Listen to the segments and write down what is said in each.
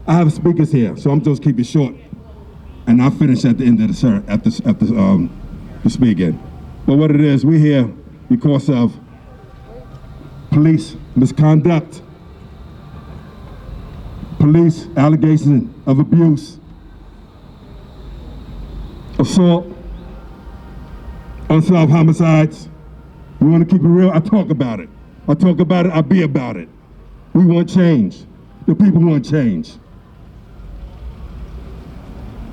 I have speakers here, so I'm just keep it short, and I'll finish at the end of the speaking. But what it is, we're here because of police misconduct, police allegations of abuse, assault, unsolved homicides. We want to keep it real. I talk about it. I talk about it. I be about it. We want change. The people want change.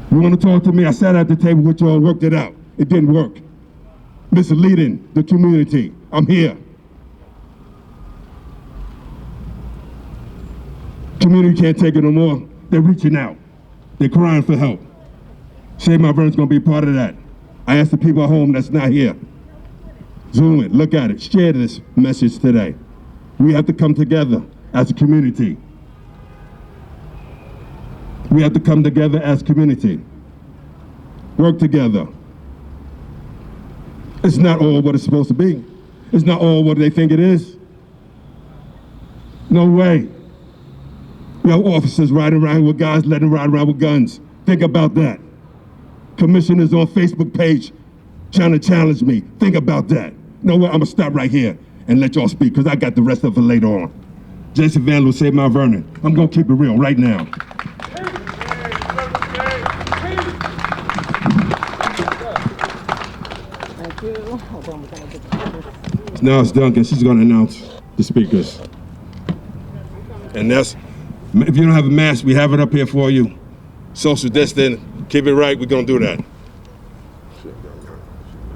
You want to talk to me? I sat at the table with y'all and worked it out. It didn't work. Misleading the community. I'm here. Community can't take it no more. They're reaching out. They're crying for help. Save Mount Vernon's gonna be a part of that. I ask the people at home that's not here. Zoom it, look at it, share this message today. We have to come together as a community. We have to come together as a community. Work together. It's not all what it's supposed to be. It's not all what they think it is. No way. We have officers riding around with guys, letting them ride around with guns. Think about that. Commissioners on Facebook page trying to challenge me. Think about that. You know what, I'm gonna stop right here and let y'all speak, because I got the rest of it later on. Jason Van Loo, Save Mount Vernon. I'm gonna keep it real right now. Thank you. Hold on, we're gonna get this. Now it's Duncan, she's gonna announce the speakers. And that's, if you don't have a mask, we have it up here for you. Social distance, keep it right, we're gonna do that.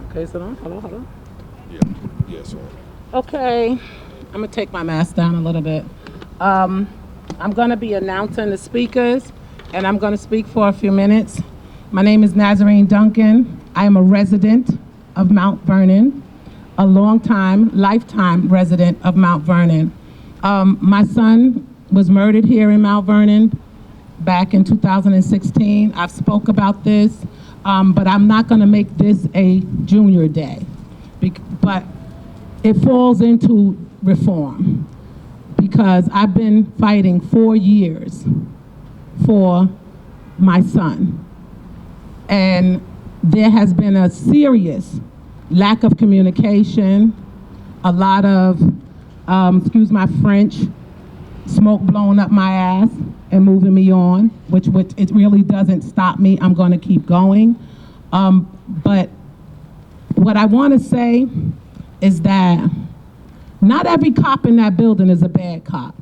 Okay, so hello. Yeah, sir. Okay, I'm gonna take my mask down a little bit. I'm gonna be announcing the speakers, and I'm gonna speak for a few minutes. My name is Nazarene Duncan. I am a resident of Mount Vernon, a lifetime resident of Mount Vernon. My son was murdered here in Mount Vernon back in 2016. I've spoke about this, but I'm not gonna make this a junior day. But it falls into reform, because I've been fighting 4 years for my son. And there has been a serious lack of communication, a lot of, excuse my French, smoke blowing up my ass and moving me on, which it really doesn't stop me. I'm gonna keep going. But what I wanna say is that not every cop in that building is a bad cop.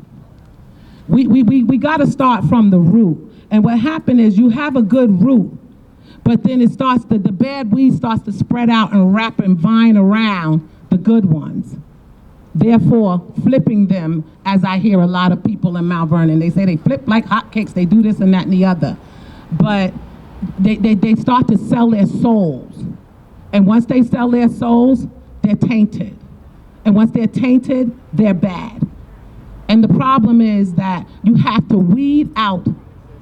We gotta start from the root. And what happened is you have a good root, but then the bad weed starts to spread out and wrap and vine around the good ones. Therefore, flipping them, as I hear a lot of people in Mount Vernon, they say they flip like hotcakes, they do this and that and the other. But they start to sell their souls. And once they sell their souls, they're tainted. And once they're tainted, they're bad. And the problem is that you have to weed out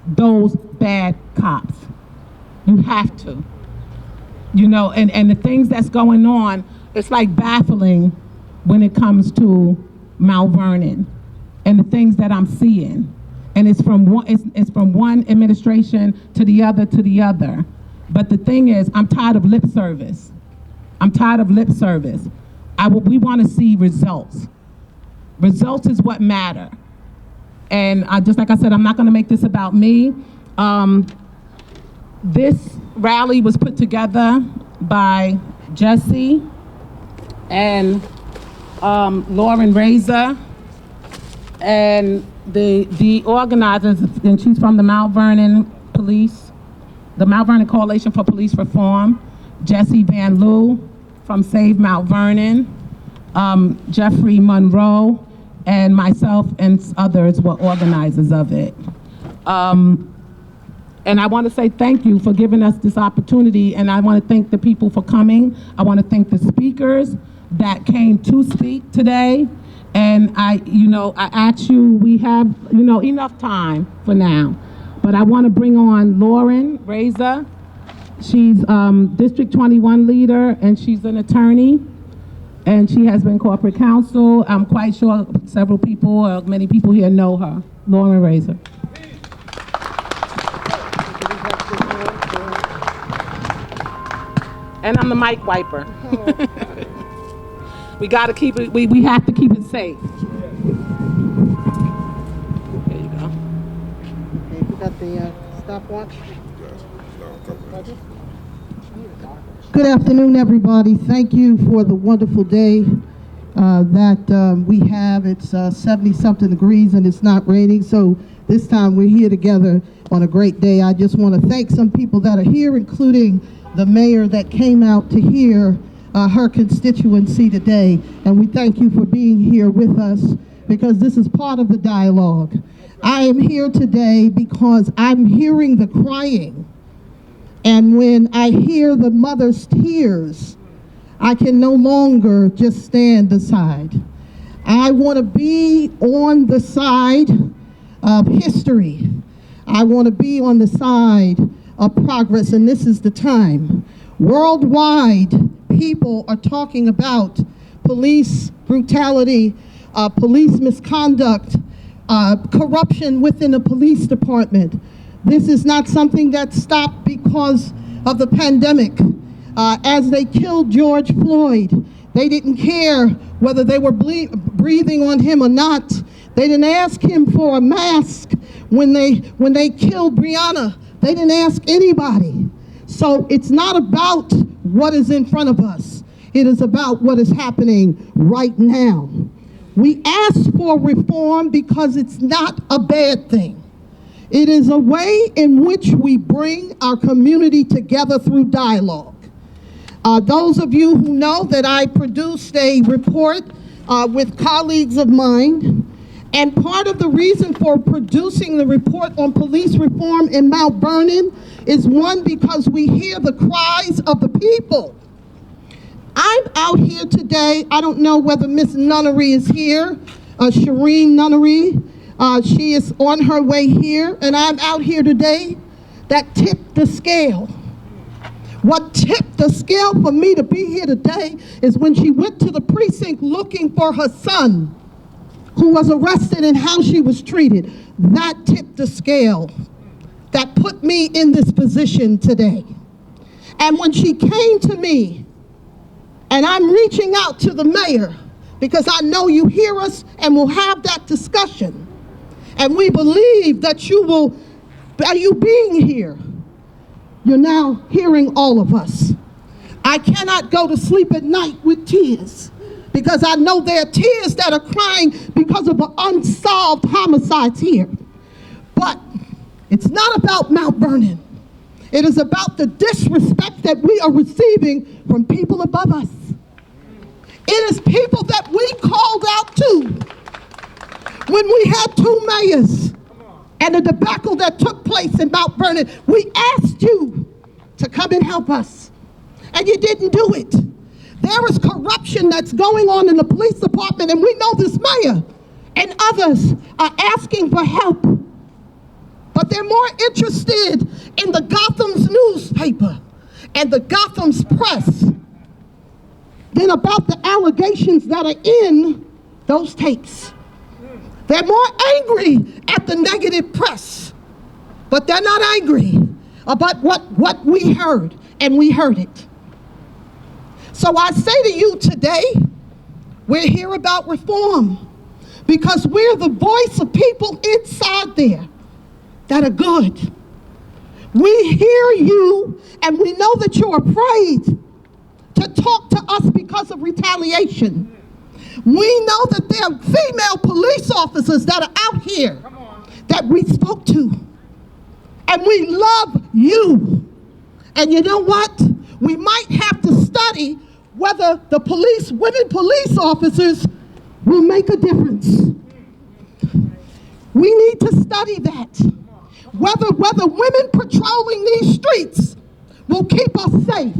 those bad cops. You have to. You know, and the things that's going on, it's like baffling when it comes to Mount Vernon and the things that I'm seeing. And it's from one administration to the other. But the thing is, I'm tired of lip service. I'm tired of lip service. We want to see results. Results is what matter. And just like I said, I'm not going to make this about me. This rally was put together by Jesse and Lauren Razer, and the organizers, and she's from the Mount Vernon Police, the Mount Vernon Coalition for Police Reform, Jesse Van Loo from Save Mount Vernon, Jeffrey Monroe, and myself and others were organizers of it. And I want to say thank you for giving us this opportunity, and I want to thank the people for coming. I want to thank the speakers that came to speak today. And I ask you, we have, enough time for now. But I want to bring on Lauren Razer. She's District 21 leader, and she's an attorney. And she has been corporate counsel. I'm quite sure several people, many people here know her. Lauren Razer. And I'm the mic wiper. We gotta keep it, we have to keep it safe. There you go. Okay, we got the stopwatch. Good afternoon, everybody. Thank you for the wonderful day that we have. It's 70-something degrees and it's not raining, so this time we're here together on a great day. I just want to thank some people that are here, including the mayor that came out to hear her constituency today. And we thank you for being here with us, because this is part of the dialogue. I am here today because I'm hearing the crying. And when I hear the mother's tears, I can no longer just stand aside. I want to be on the side of history. I want to be on the side of progress, and this is the time. Worldwide, people are talking about police brutality, police misconduct, corruption within the police department. This is not something that stopped because of the pandemic. As they killed George Floyd, they didn't care whether they were breathing on him or not. They didn't ask him for a mask when they killed Breonna. They didn't ask anybody. So it's not about what is in front of us. It is about what is happening right now. We ask for reform because it's not a bad thing. It is a way in which we bring our community together through dialogue. Those of you who know that I produced a report with colleagues of mine, and part of the reason for producing the report on police reform in Mount Vernon is, one, because we hear the cries of the people. I'm out here today. I don't know whether Miss Nunnery is here, Shireen Nunnery. She is on her way here, and I'm out here today. That tipped the scale. What tipped the scale for me to be here today is when she went to the precinct looking for her son, who was arrested, and how she was treated. That tipped the scale. That put me in this position today. And when she came to me, and I'm reaching out to the mayor, because I know you hear us and we'll have that discussion. And we believe that by you being here, you're now hearing all of us. I cannot go to sleep at night with tears, because I know there are tears that are crying because of the unsolved homicides here. But it's not about Mount Vernon. It is about the disrespect that we are receiving from people above us. It is people that we called out to when we had two mayors and the debacle that took place in Mount Vernon. We asked you to come and help us, and you didn't do it. There is corruption that's going on in the police department, and we know this mayor and others are asking for help. But they're more interested in the Gotham's newspaper and the Gotham's press than about the allegations that are in those tapes. They're more angry at the negative press, but they're not angry about what we heard, and we heard it. So I say to you today, we're here about reform because we're the voice of people inside there that are good. We hear you, and we know that you're afraid to talk to us because of retaliation. We know that there are female police officers that are out here that we spoke to, and we love you. And you know what? We might have to study whether the women police officers will make a difference. We need to study that. Whether women patrolling these streets will keep us safe,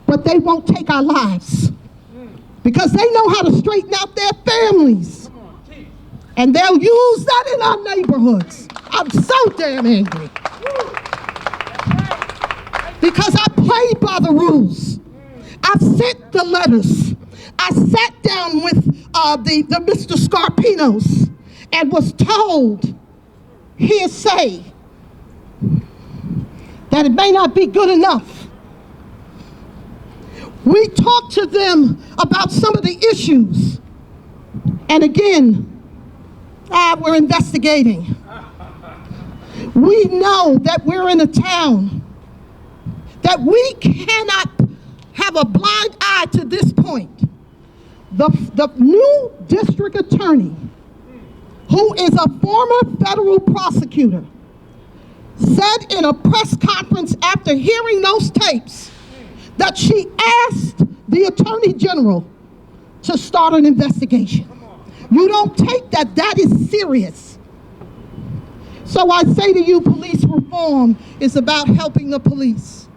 but they won't take our lives, because they know how to straighten out their families, and they'll use that in our neighborhoods. I'm so damn angry because I played by the rules. I sent the letters. I sat down with the Mr. Scarpinos and was told, hearsay, that it may not be good enough We talked to them about some of the issues. And again, we're investigating. We know that we're in a town that we cannot have a blind eye to this point. The new district attorney, who is a former federal prosecutor, said in a press conference after hearing those tapes that she asked the attorney general to start an investigation. You don't take that. That is serious. So I say to you, police reform is about helping the police.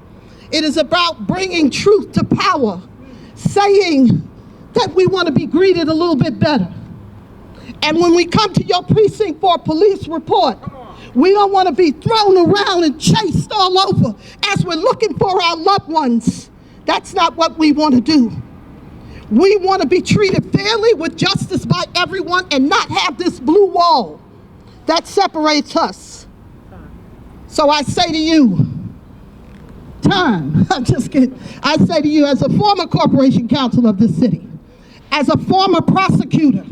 It is about bringing truth to power, saying that we want to be greeted a little bit better. And when we come to your precinct for a police report, we don't want to be thrown around and chased all over as we're looking for our loved ones. That's not what we want to do. We want to be treated fairly with justice by everyone and not have this blue wall that separates us. So I say to you, I'm just kidding. I say to you, as a former corporation counsel of this city, as a former prosecutor,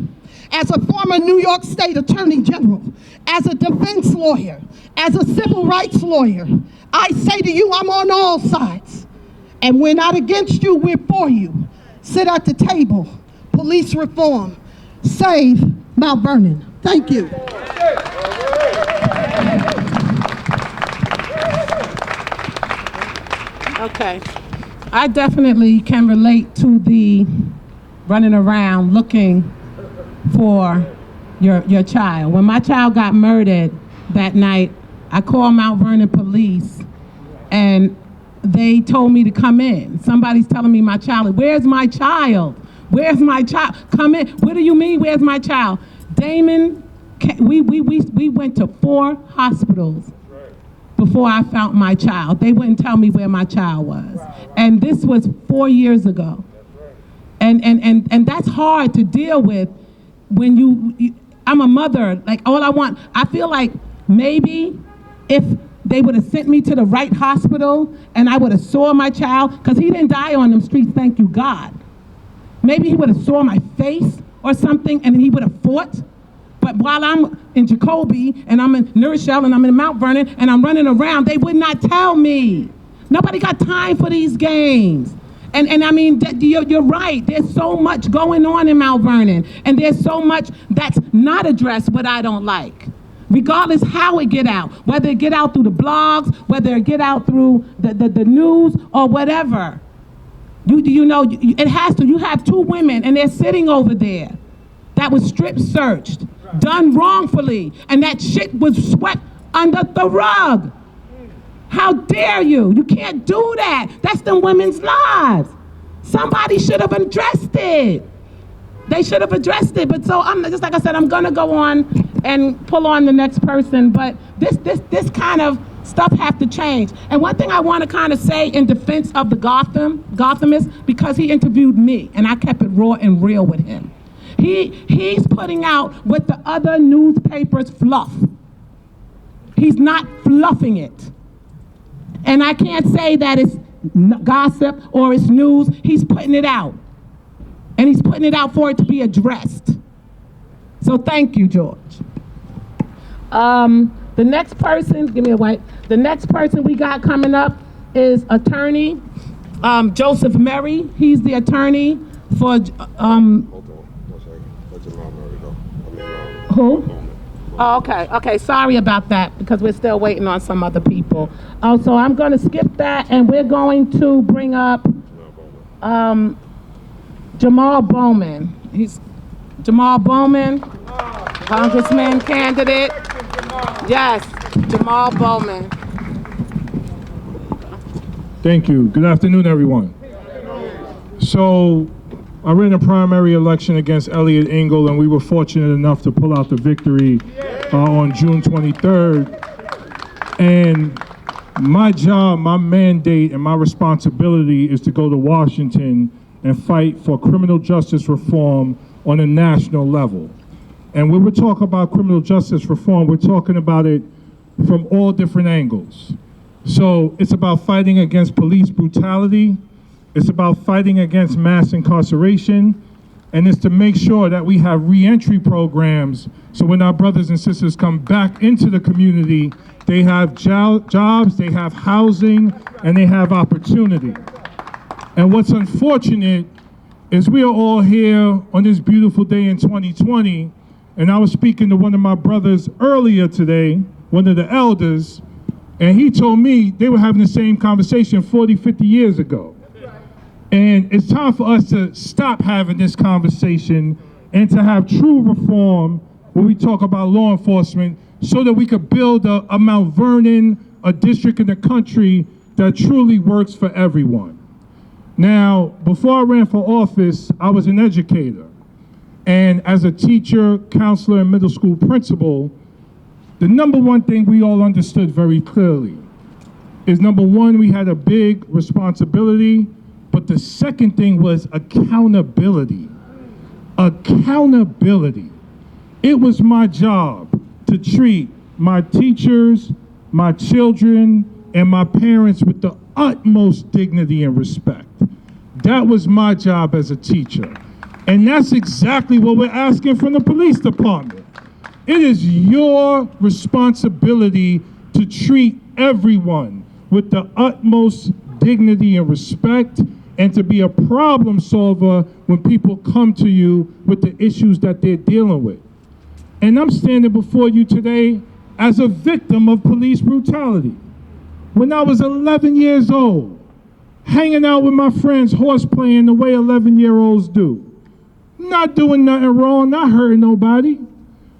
as a former New York State Attorney General, as a defense lawyer, as a civil rights lawyer, I say to you, I'm on all sides. And we're not against you, we're for you. Sit at the table. Police reform. Save Mount Vernon. Thank you. Okay. I definitely can relate to the running around looking for your child. When my child got murdered that night, I called Mount Vernon police and they told me to come in. Somebody's telling me my child, where's my child? Where's my child? Come in. What do you mean, where's my child? Damon, we went to 4 hospitals before I found my child. They wouldn't tell me where my child was. And this was 4 years ago. And that's hard to deal with when I'm a mother. Like, I feel like maybe if they would have sent me to the right hospital and I would have saw my child, because he didn't die on them streets, thank you God. Maybe he would have saw my face or something and he would have fought. But while I'm in Jacoby and I'm in New Rochelle and I'm in Mount Vernon and I'm running around, they would not tell me. Nobody got time for these games. And I mean, you're right. There's so much going on in Mount Vernon, and there's so much that's not addressed what I don't like. Regardless how it get out, whether it get out through the blogs, whether it get out through the news or whatever. You know, it has to. You have 2 women and they're sitting over there that was strip searched, done wrongfully, and that shit was swept under the rug. How dare you? You can't do that. That's them women's lives. Somebody should have addressed it. They should have addressed it. But so I'm just like I said, I'm gonna go on and pull on the next person. But this kind of stuff have to change. And one thing I want to kind of say in defense of the Gothamist, because he interviewed me and I kept it raw and real with him. He's putting out what the other newspapers fluff. He's not fluffing it. And I can't say that it's gossip or it's news. He's putting it out. And he's putting it out for it to be addressed. So thank you, George. The next person, give me a white. The next person we got coming up is attorney Joseph Merry. He's the attorney for Hold on, 1 second. Let Jamal Murray go. who? Oh, okay, sorry about that, because we're still waiting on some other people. So I'm gonna skip that, and we're going to bring up Jamal Bowman. He's Jamal Bowman, Congressman candidate. Yes, Jamal Bowman. Thank you. Good afternoon, everyone. So, I ran a primary election against Elliot Engel, and we were fortunate enough to pull out the victory on June 23rd. And my job, my mandate, and my responsibility is to go to Washington and fight for criminal justice reform on a national level. And when we talk about criminal justice reform, we're talking about it from all different angles. So it's about fighting against police brutality. It's about fighting against mass incarceration, and it's to make sure that we have reentry programs so when our brothers and sisters come back into the community, they have jobs, they have housing, and they have opportunity. And what's unfortunate is we are all here on this beautiful day in 2020, and I was speaking to one of my brothers earlier today, one of the elders, and he told me they were having the same conversation 40, 50 years ago. And it's time for us to stop having this conversation and to have true reform when we talk about law enforcement so that we could build a Mount Vernon, a district in the country that truly works for everyone. Now, before I ran for office, I was an educator. And as a teacher, counselor, and middle school principal, the number one thing we all understood very clearly is, number one, we had a big responsibility, but the second thing was accountability. Accountability. It was my job to treat my teachers, my children, and my parents with the utmost dignity and respect. That was my job as a teacher. And that's exactly what we're asking from the police department. It is your responsibility to treat everyone with the utmost dignity and respect, and to be a problem solver when people come to you with the issues that they're dealing with. And I'm standing before you today as a victim of police brutality. When I was 11 years old, hanging out with my friends, horse playing the way 11-year-olds do. Not doing nothing wrong, not hurting nobody.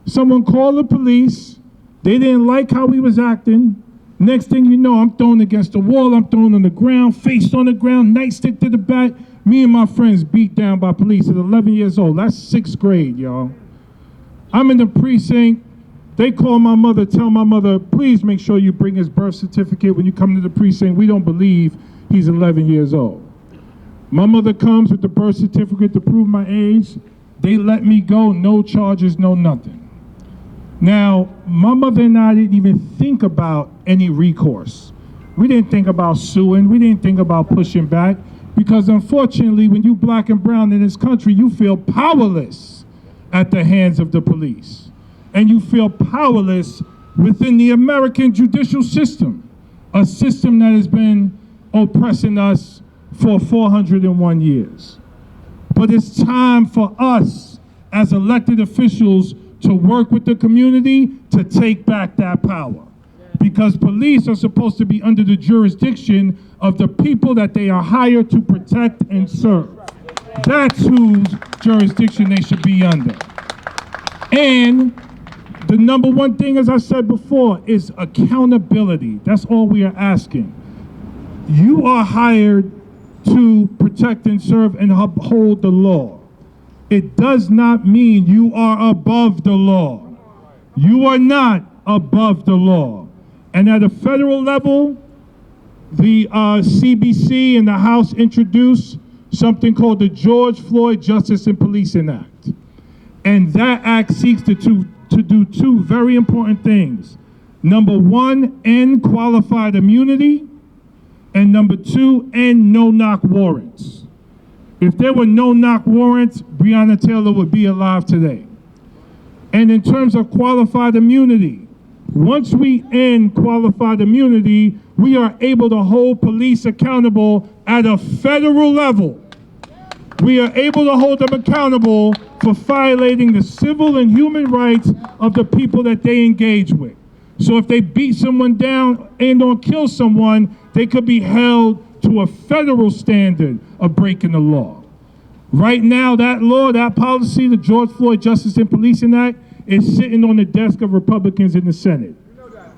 Someone called the police. They didn't like how we was acting. Next thing you know, I'm thrown against the wall, I'm thrown on the ground, face on the ground, nightstick to the back. Me and my friends beat down by police at 11 years old. That's 6th grade, y'all. I'm in the precinct. They call my mother, tell my mother, please make sure you bring his birth certificate when you come to the precinct. We don't believe he's 11 years old. My mother comes with the birth certificate to prove my age. They let me go, no charges, no nothing. Now, my mother and I didn't even think about any recourse. We didn't think about suing. We didn't think about pushing back, because unfortunately, when you black and brown in this country, you feel powerless at the hands of the police. And you feel powerless within the American judicial system, a system that has been oppressing us for 401 years. But it's time for us as elected officials to work with the community to take back that power. Because police are supposed to be under the jurisdiction of the people that they are hired to protect and serve. That's whose jurisdiction they should be under. And the number one thing, as I said before, is accountability. That's all we are asking. You are hired to protect and serve and uphold the law. It does not mean you are above the law. You are not above the law. And at a federal level, the CBC and the House introduced something called the George Floyd Justice and Policing Act. And that act seeks to do two very important things. Number one, end qualified immunity. And number two, end no-knock warrants. If there were no-knock warrants, Breonna Taylor would be alive today. And in terms of qualified immunity, once we end qualified immunity, we are able to hold police accountable at a federal level. We are able to hold them accountable for violating the civil and human rights of the people that they engage with. So if they beat someone down and or kill someone, they could be held to a federal standard of breaking the law. Right now, that law, that policy, the George Floyd Justice and Policing Act, is sitting on the desk of Republicans in the Senate,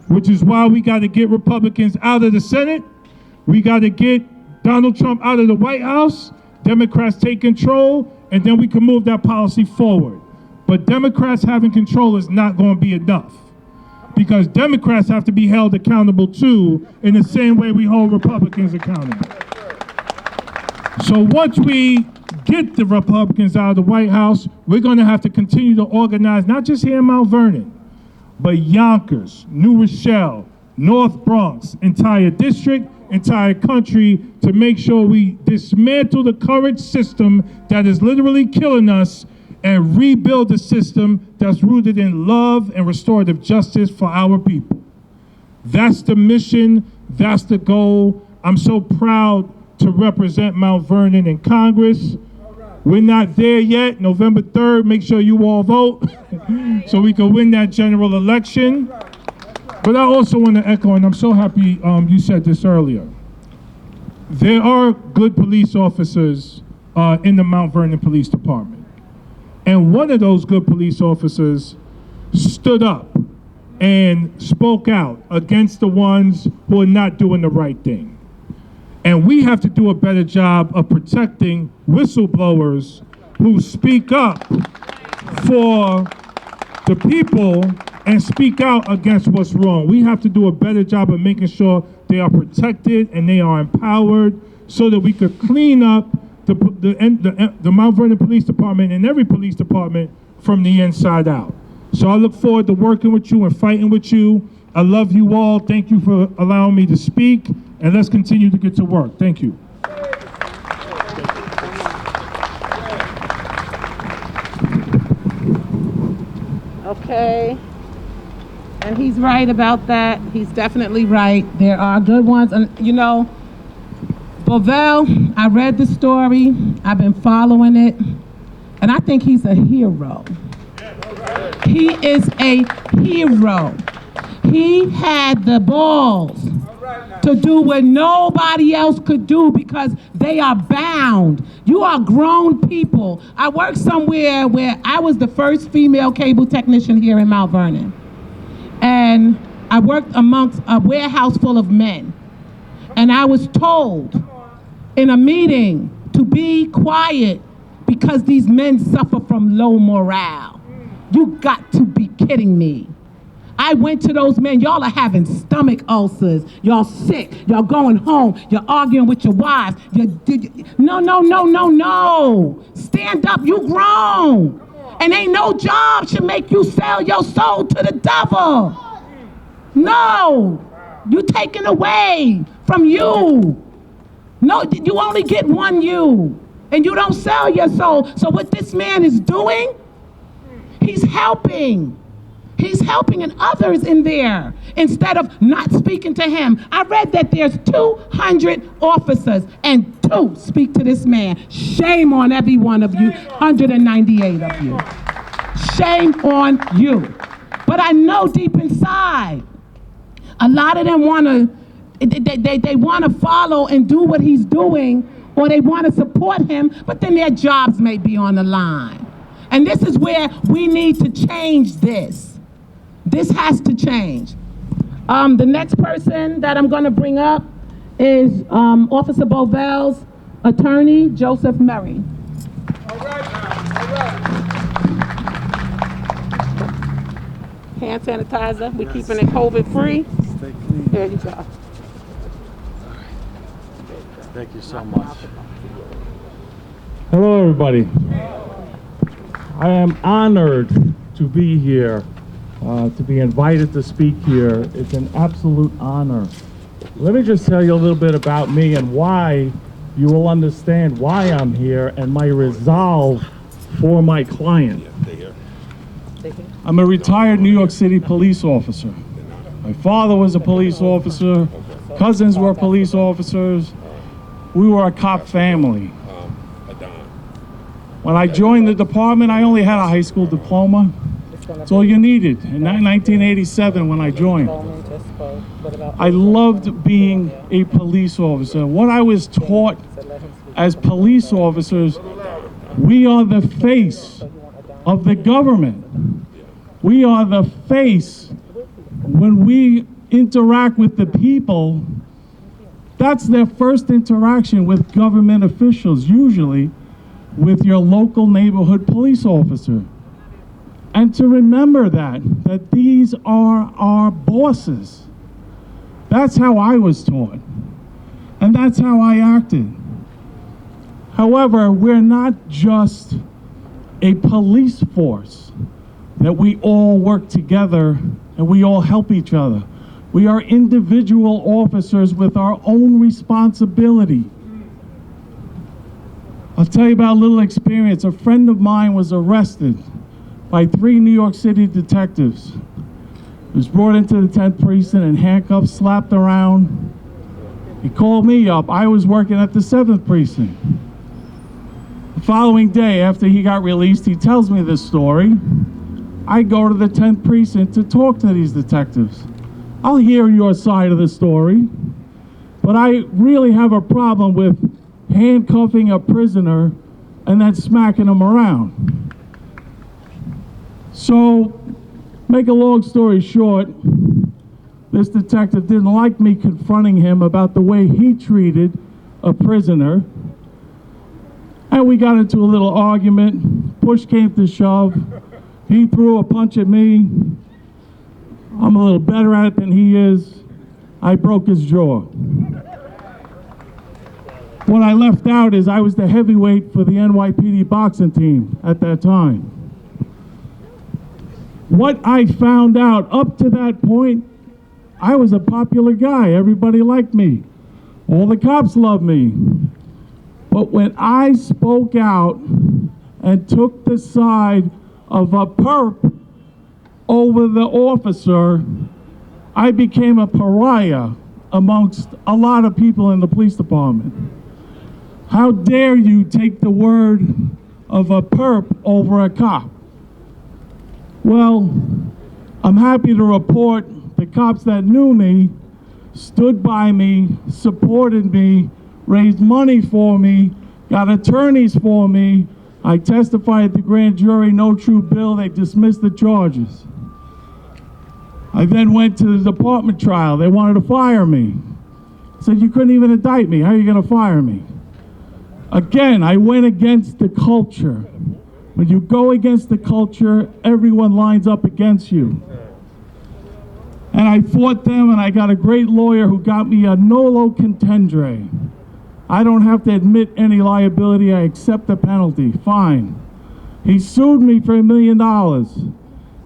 which is why we got to get Republicans out of the Senate. We got to get Donald Trump out of the White House. Democrats take control, and then we can move that policy forward. But Democrats having control is not going to be enough, because Democrats have to be held accountable too, in the same way we hold Republicans accountable. So once we get the Republicans out of the White House, we're going to have to continue to organize, not just here in Mount Vernon, but Yonkers, New Rochelle, North Bronx, entire district, entire country to make sure we dismantle the current system that is literally killing us and rebuild a system that's rooted in love and restorative justice for our people. That's the mission, that's the goal. I'm so proud to represent Mount Vernon in Congress. We're not there yet. November 3rd, make sure you all vote so we can win that general election. But I also want to echo, and I'm so happy you said this earlier. There are good police officers in the Mount Vernon Police Department. And one of those good police officers stood up and spoke out against the ones who are not doing the right thing. And we have to do a better job of protecting whistleblowers who speak up for the people and speak out against what's wrong. We have to do a better job of making sure they are protected and they are empowered so that we could clean up the Mount Vernon Police Department and every police department from the inside out. So I look forward to working with you and fighting with you. I love you all. Thank you for allowing me to speak, and let's continue to get to work. Thank you. Okay. And he's right about that. He's definitely right. There are good ones. And you know, Beauvel, I read the story. I've been following it. And I think he's a hero. He is a hero. He had the balls to do what nobody else could do because they are bound. You are grown people. I worked somewhere where I was the first female cable technician here in Mount Vernon. And I worked amongst a warehouse full of men. And I was told in a meeting to be quiet because these men suffer from low morale. You got to be kidding me. I went to those men, y'all are having stomach ulcers, y'all sick, y'all going home, you're arguing with your wives, no. Stand up, you grown. And ain't no job should make you sell your soul to the devil. No, you taken away from you. No, you only get one you, and you don't sell your soul. So what this man is doing, he's helping. He's helping and others in there instead of not speaking to him. I read that there's 200 officers and 2 speak to this man. Shame on every one of you, 198 of you. Shame on you. But I know deep inside, a lot of them want to, they want to follow and do what he's doing, or they want to support him, but then their jobs may be on the line. And this is where we need to change this. This has to change. The next person that I'm going to bring up is Officer Beauvel's attorney, Joseph Murray. All right. Hand sanitizer. We're keeping it COVID free. Stay clean. There you go. Thank you so much. Hello, everybody. I am honored to be here, to be invited to speak here. It's an absolute honor. Let me just tell you a little bit about me and why you will understand why I'm here and my resolve for my client. I'm a retired New York City police officer. My father was a police officer, cousins were police officers. We were a cop family. When I joined the department, I only had a high school diploma. That's all you needed. In 1987, when I joined, I loved being a police officer. What I was taught as police officers, we are the face of the government. We are the face. When we interact with the people, that's their first interaction with government officials, usually with your local neighborhood police officer. And to remember that these are our bosses. That's how I was taught. And that's how I acted. However, we're not just a police force that we all work together and we all help each other. We are individual officers with our own responsibility. I'll tell you about a little experience. A friend of mine was arrested by 3 New York City detectives. He was brought into the 10th precinct and handcuffed, slapped around. He called me up. I was working at the 7th precinct. The following day, after he got released, he tells me this story. I go to the 10th precinct to talk to these detectives. I'll hear your side of the story, but I really have a problem with handcuffing a prisoner and then smacking him around. So, make a long story short, this detective didn't like me confronting him about the way he treated a prisoner. And we got into a little argument. Push came to shove. He threw a punch at me. I'm a little better at it than he is. I broke his jaw. What I left out is I was the heavyweight for the NYPD boxing team at that time. What I found out up to that point, I was a popular guy. Everybody liked me. All the cops loved me. But when I spoke out and took the side of a perp over the officer, I became a pariah amongst a lot of people in the police department. How dare you take the word of a perp over a cop? Well, I'm happy to report the cops that knew me stood by me, supported me, raised money for me, got attorneys for me. I testified at the grand jury, no true bill, they dismissed the charges. I then went to the department trial. They wanted to fire me. I said, you couldn't even indict me. How are you going to fire me? Again, I went against the culture. When you go against the culture, everyone lines up against you. And I fought them, and I got a great lawyer who got me a nolo contendere. I don't have to admit any liability. I accept the penalty. Fine. He sued me for $1 million.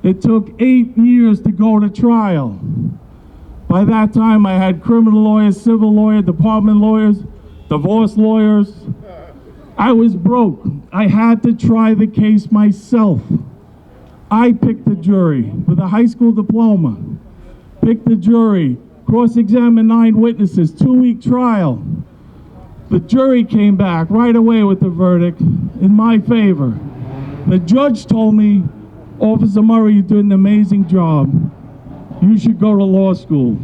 It took 8 years to go to trial. By that time, I had criminal lawyers, civil lawyers, department lawyers, divorce lawyers. I was broke. I had to try the case myself. I picked the jury with a high school diploma. Picked the jury, cross-examined 9 witnesses, 2-week trial. The jury came back right away with the verdict in my favor. The judge told me, Officer Murray, you did an amazing job. You should go to law school.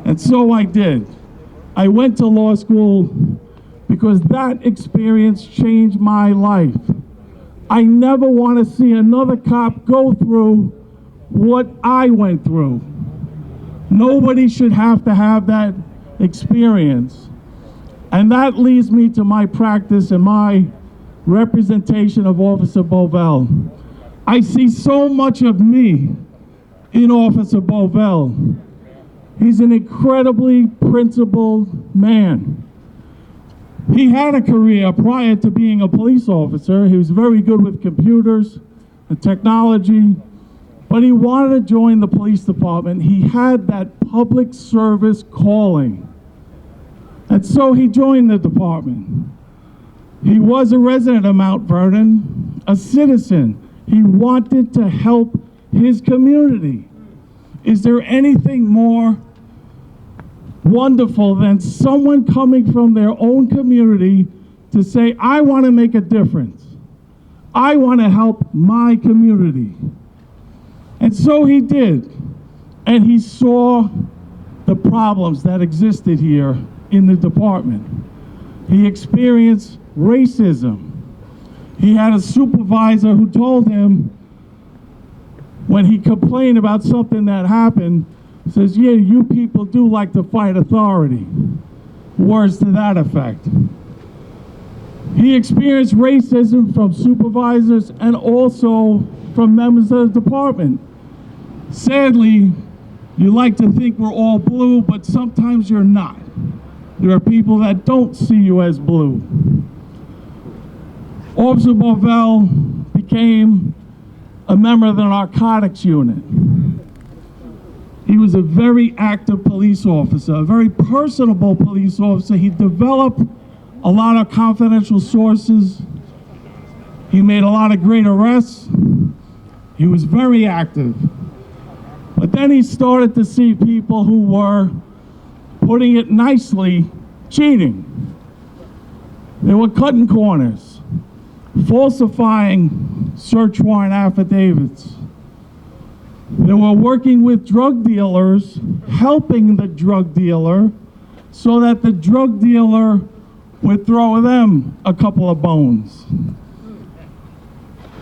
And so I did. I went to law school because that experience changed my life. I never want to see another cop go through what I went through. Nobody should have to have that experience. And that leads me to my practice and my representation of Officer Beauvel. I see so much of me in Officer Beauvel. He's an incredibly principled man. He had a career prior to being a police officer. He was very good with computers and technology, but he wanted to join the police department. He had that public service calling. And so he joined the department. He was a resident of Mount Vernon, a citizen. He wanted to help his community. Is there anything more wonderful than someone coming from their own community to say, I want to make a difference. I want to help my community. And so he did. And he saw the problems that existed here in the department. He experienced racism. He had a supervisor who told him, when he complained about something that happened, says, yeah, you people do like to fight authority. Words to that effect. He experienced racism from supervisors and also from members of the department. Sadly, you like to think we're all blue, but sometimes you're not. There are people that don't see you as blue. Officer Beauvel became a member of the narcotics unit. He was a very active police officer, a very personable police officer. He developed a lot of confidential sources. He made a lot of great arrests. He was very active. But then he started to see people who were, putting it nicely, cheating. They were cutting corners, falsifying search warrant affidavits. They were working with drug dealers, helping the drug dealer, so that the drug dealer would throw them a couple of bones.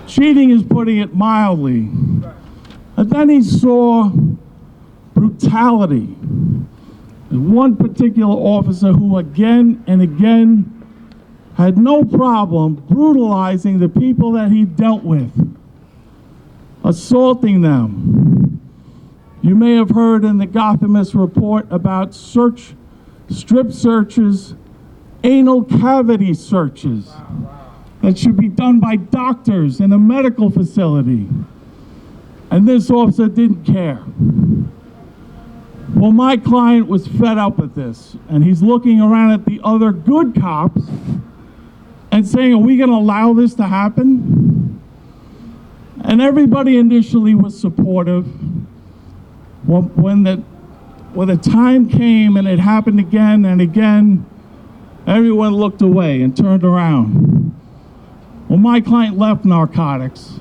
Cheating is putting it mildly. And then he saw brutality. One particular officer who again and again had no problem brutalizing the people that he dealt with, assaulting them. You may have heard in the Gothamist report about strip searches, anal cavity searches that should be done by doctors in a medical facility. And this officer didn't care. Well, my client was fed up with this, and he's looking around at the other good cops and saying, are we going to allow this to happen? And everybody initially was supportive. When the time came and it happened again and again, everyone looked away and turned around. Well, my client left narcotics,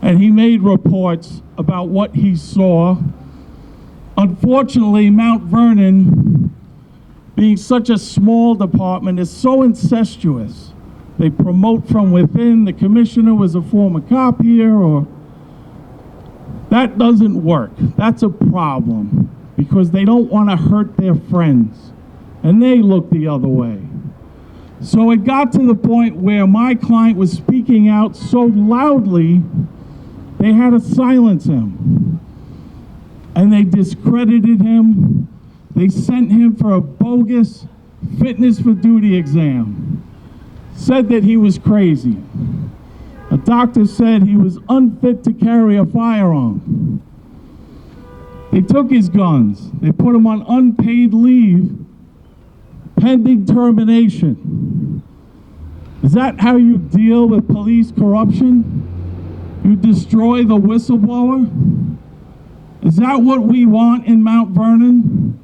and he made reports about what he saw. Unfortunately, Mount Vernon, being such a small department, is so incestuous. They promote from within. The commissioner was a former cop here, or that doesn't work. That's a problem, because they don't want to hurt their friends, and they look the other way. So it got to the point where my client was speaking out so loudly, they had to silence him. And they discredited him. They sent him for a bogus fitness for duty exam. Said that he was crazy. A doctor said he was unfit to carry a firearm. They took his guns. They put him on unpaid leave, pending termination. Is that how you deal with police corruption? You destroy the whistleblower? Is that what we want in Mount Vernon?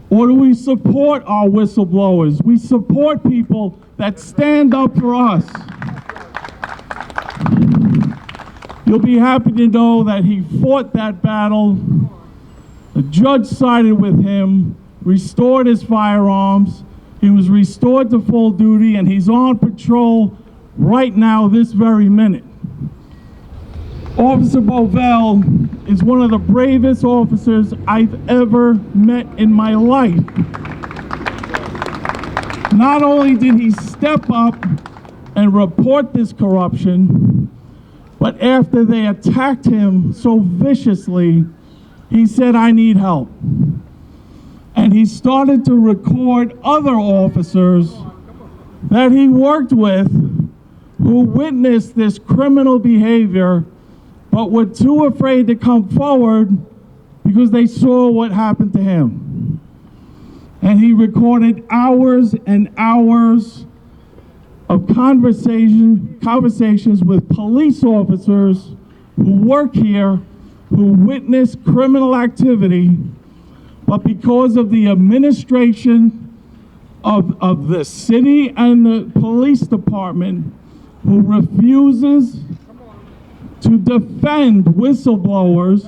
Or do we support our whistleblowers? We support people that stand up for us. You'll be happy to know that he fought that battle. The judge sided with him, restored his firearms. He was restored to full duty, and he's on patrol right now, this very minute. Officer Beauvel is one of the bravest officers I've ever met in my life. Not only did he step up and report this corruption, but after they attacked him so viciously, he said, I need help. And he started to record other officers that he worked with who witnessed this criminal behavior, but were too afraid to come forward because they saw what happened to him. And he recorded hours and hours of conversations with police officers who work here, who witness criminal activity, but because of the administration of the city and the police department, who refuses to defend whistleblowers,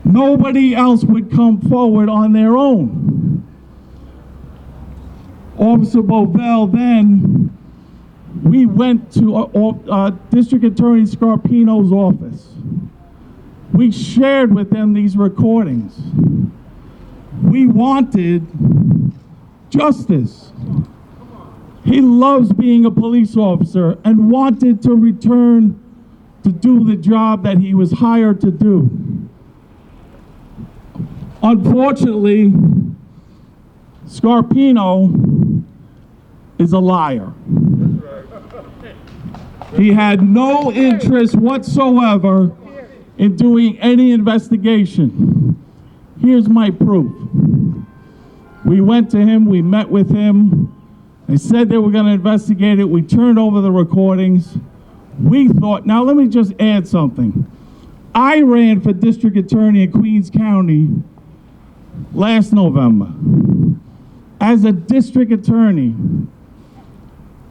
nobody else would come forward on their own. Officer Beauvel, then, we went to District Attorney Scarpino's office. We shared with them these recordings. We wanted justice. He loves being a police officer and wanted to return to do the job that he was hired to do. Unfortunately, Scarpino is a liar. He had no interest whatsoever in doing any investigation. Here's my proof. We went to him, we met with him. They said they were going to investigate it. We turned over the recordings. We thought, now let me just add something. I ran for district attorney in Queens County last November. As a district attorney,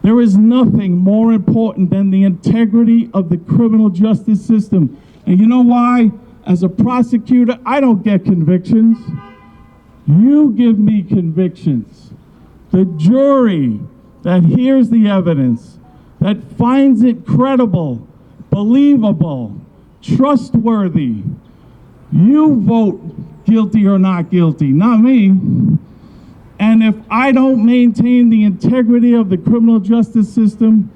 there is nothing more important than the integrity of the criminal justice system. And you know why? As a prosecutor, I don't get convictions. You give me convictions. The jury that hears the evidence, that finds it credible, believable, trustworthy, you vote guilty or not guilty, not me. And if I don't maintain the integrity of the criminal justice system,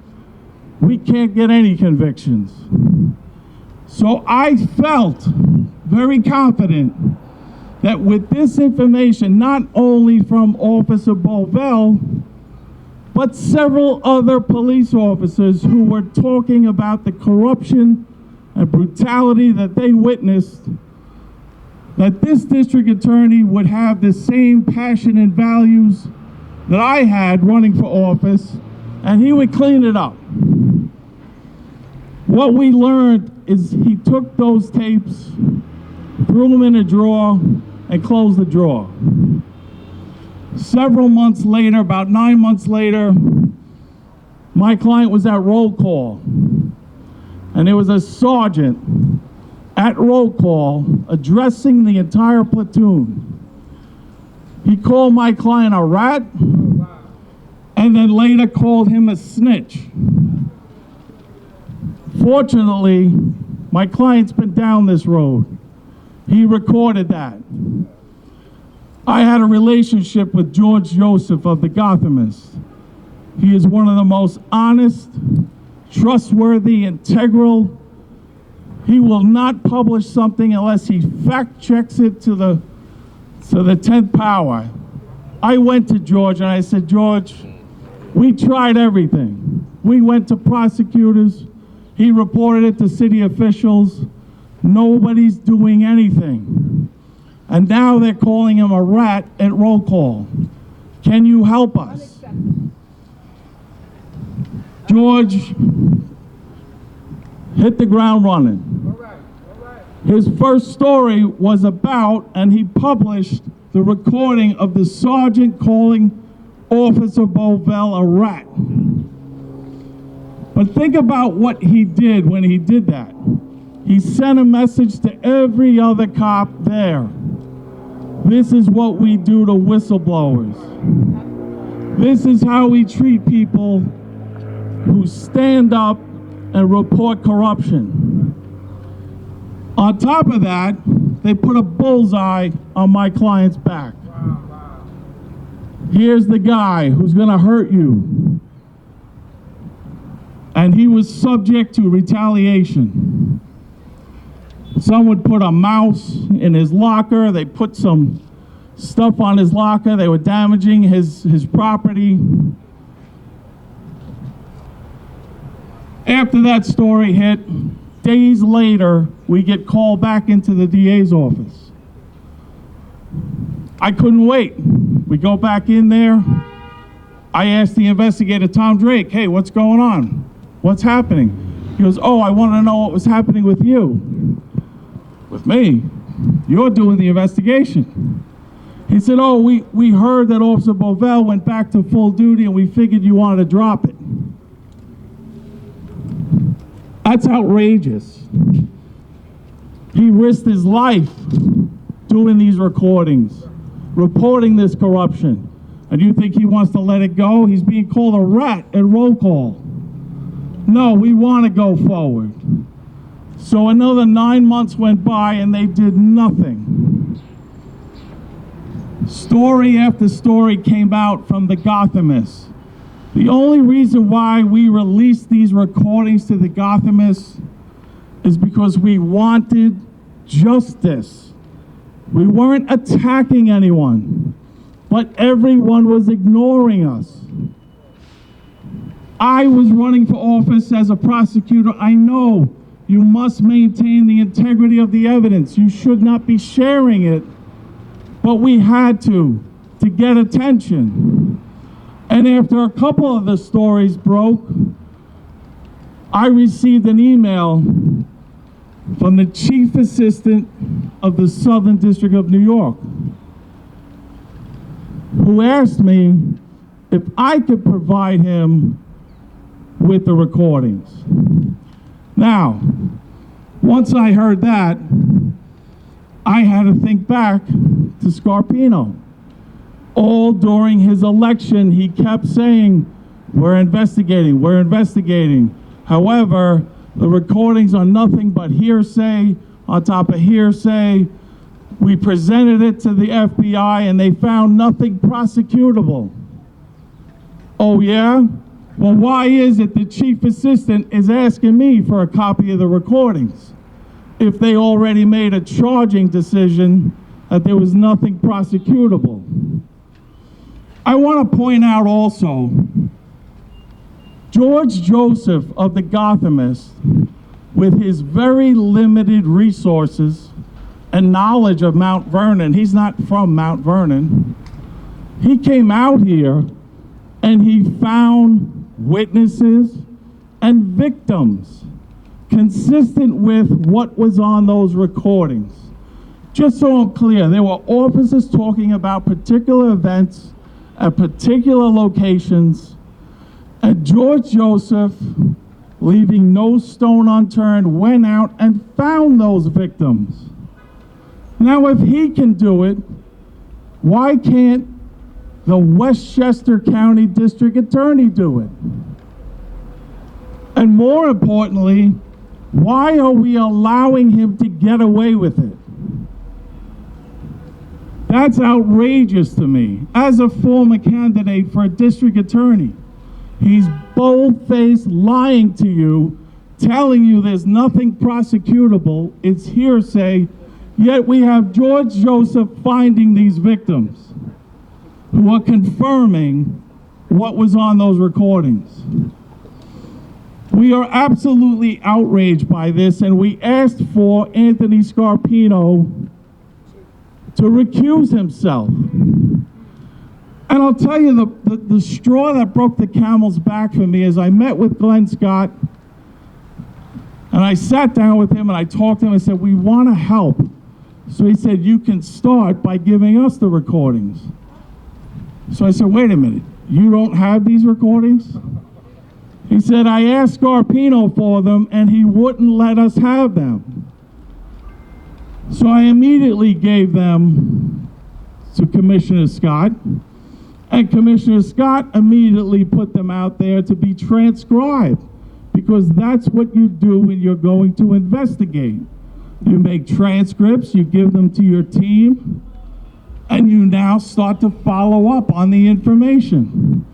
we can't get any convictions. So I felt very confident that with this information, not only from Officer Beauvel, but several other police officers who were talking about the corruption and brutality that they witnessed, that this district attorney would have the same passion and values that I had running for office, and he would clean it up. What we learned is he took those tapes, threw them in a drawer, and closed the drawer. Several months later, about 9 months later, my client was at roll call, and there was a sergeant at roll call addressing the entire platoon. He called my client a rat, and then later called him a snitch. Fortunately, my client's been down this road. He recorded that. I had a relationship with George Joseph of the Gothamists. He is one of the most honest, trustworthy, integral. He will not publish something unless he fact checks it to the 10th power. I went to George and I said, George, we tried everything. We went to prosecutors. He reported it to city officials. Nobody's doing anything. And now they're calling him a rat at roll call. Can you help us? George hit the ground running. His first story was about, and he published the recording of the sergeant calling Officer Beauvel a rat. But think about what he did when he did that. He sent a message to every other cop there. This is what we do to whistleblowers. This is how we treat people who stand up and report corruption. On top of that, they put a bullseye on my client's back. Here's the guy who's gonna hurt you. And he was subject to retaliation. Someone put a mouse in his locker. They put some stuff on his locker. They were damaging his property. After that story hit, days later, we get called back into the DA's office. I couldn't wait. We go back in there. I asked the investigator, Tom Drake, hey, what's going on? What's happening? He goes, oh, I want to know what was happening with you. With me? You're doing the investigation. He said, oh, we heard that Officer Beauvel went back to full duty and we figured you wanted to drop it. That's outrageous. He risked his life doing these recordings, reporting this corruption. And you think he wants to let it go? He's being called a rat at roll call. No, we want to go forward. So another 9 months went by and they did nothing. Story after story came out from the Gothamists. The only reason why we released these recordings to the Gothamists is because we wanted justice. We weren't attacking anyone, but everyone was ignoring us. I was running for office as a prosecutor. I know You must maintain the integrity of the evidence. You should not be sharing it, but we had to get attention. And after a couple of the stories broke, I received an email from the chief assistant of the Southern District of New York, who asked me if I could provide him with the recordings. Now, once I heard that, I had to think back to Scarpino. All during his election, he kept saying, we're investigating, we're investigating. However, the recordings are nothing but hearsay on top of hearsay. We presented it to the FBI and they found nothing prosecutable. Oh yeah? Well, why is it the chief assistant is asking me for a copy of the recordings if they already made a charging decision that there was nothing prosecutable? I want to point out also, George Joseph of the Gothamist, with his very limited resources and knowledge of Mount Vernon, he's not from Mount Vernon, he came out here and he found witnesses and victims consistent with what was on those recordings. Just so I'm clear, there were officers talking about particular events at particular locations, and George Joseph, leaving no stone unturned, went out and found those victims. Now, if he can do it, why can't the Westchester County District Attorney do it? And more importantly, why are we allowing him to get away with it? That's outrageous to me. As a former candidate for a district attorney, he's bold-faced lying to you, telling you there's nothing prosecutable, it's hearsay, yet we have George Joseph finding these victims who are confirming what was on those recordings. We are absolutely outraged by this, and we asked for Anthony Scarpino to recuse himself. And I'll tell you, the straw that broke the camel's back for me is I met with Glenn Scott, and I sat down with him and I talked to him and said, we want to help. So he said, you can start by giving us the recordings. So I said, wait a minute, you don't have these recordings? He said, I asked Scarpino for them and he wouldn't let us have them. So I immediately gave them to Commissioner Scott, and Commissioner Scott immediately put them out there to be transcribed, because that's what you do when you're going to investigate. You make transcripts, you give them to your team, and you now start to follow up on the information.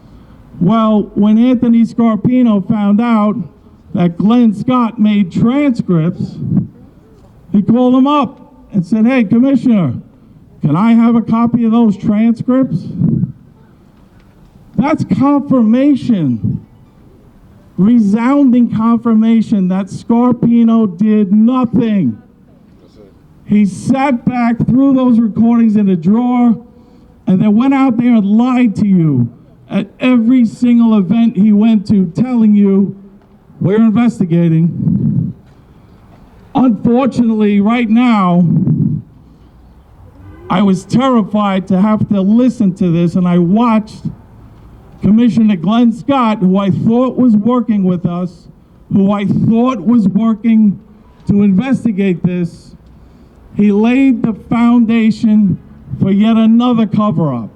Well, when Anthony Scarpino found out that Glenn Scott made transcripts, he called him up and said, hey, Commissioner, can I have a copy of those transcripts? That's confirmation, resounding confirmation that Scarpino did nothing. He sat back, threw those recordings in a drawer, and then went out there and lied to you at every single event he went to, telling you, we're investigating. Unfortunately, right now, I was terrified to have to listen to this, and I watched Commissioner Glenn Scott, who I thought was working with us, who I thought was working to investigate this. He laid the foundation for yet another cover-up.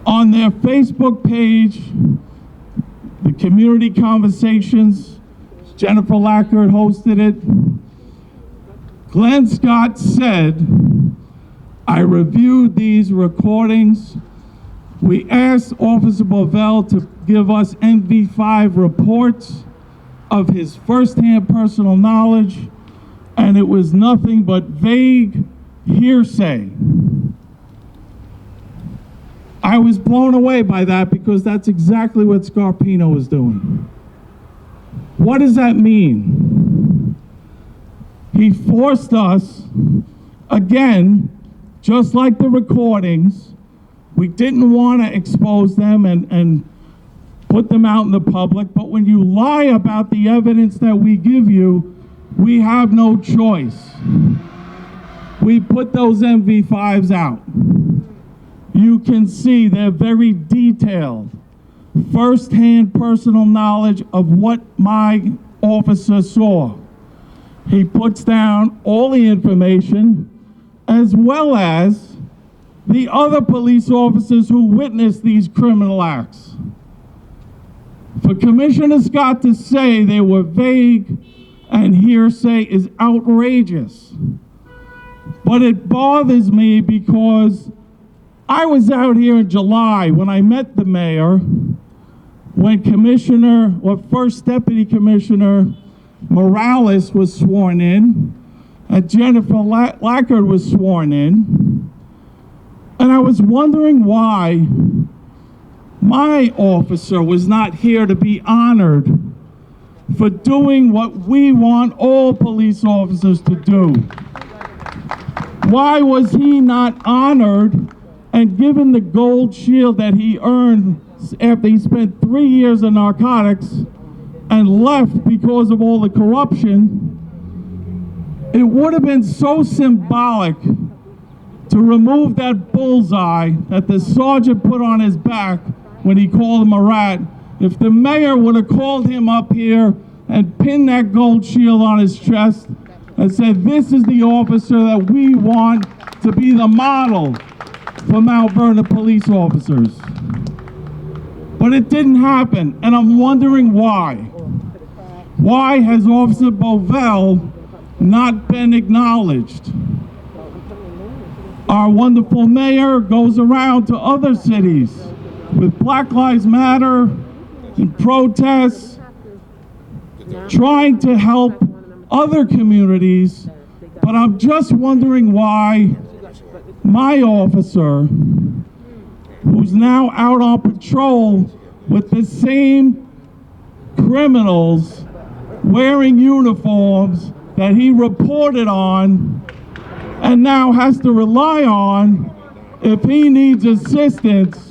On their Facebook page, the Community Conversations, Jennifer Lackert hosted it. Glenn Scott said, I reviewed these recordings. We asked Officer Beauvel to give us NV5 reports of his firsthand personal knowledge, and it was nothing but vague hearsay. I was blown away by that, because that's exactly what Scarpino was doing. What does that mean? He forced us, again, just like the recordings, we didn't want to expose them and put them out in the public, but when you lie about the evidence that we give you, we have no choice. We put those MV5s out. You can see they're very detailed. First-hand personal knowledge of what my officer saw. He puts down all the information as well as the other police officers who witnessed these criminal acts. For Commissioner Scott to say they were vague and hearsay is outrageous. But it bothers me because I was out here in July when I met the mayor, when First Deputy Commissioner Morales was sworn in, and Jennifer Lackard was sworn in, and I was wondering why my officer was not here to be honored for doing what we want all police officers to do. Why was he not honored and given the gold shield that he earned after he spent 3 years in narcotics and left because of all the corruption? It would have been so symbolic to remove that bullseye that the sergeant put on his back when he called him a rat. If the mayor would have called him up here and pinned that gold shield on his chest and said, this is the officer that we want to be the model for Mount Vernon police officers. But it didn't happen, and I'm wondering why. Why has Officer Beauvel not been acknowledged? Our wonderful mayor goes around to other cities with Black Lives Matter and protests, trying to help other communities, but I'm just wondering why my officer, who's now out on patrol with the same criminals wearing uniforms that he reported on and now has to rely on if he needs assistance,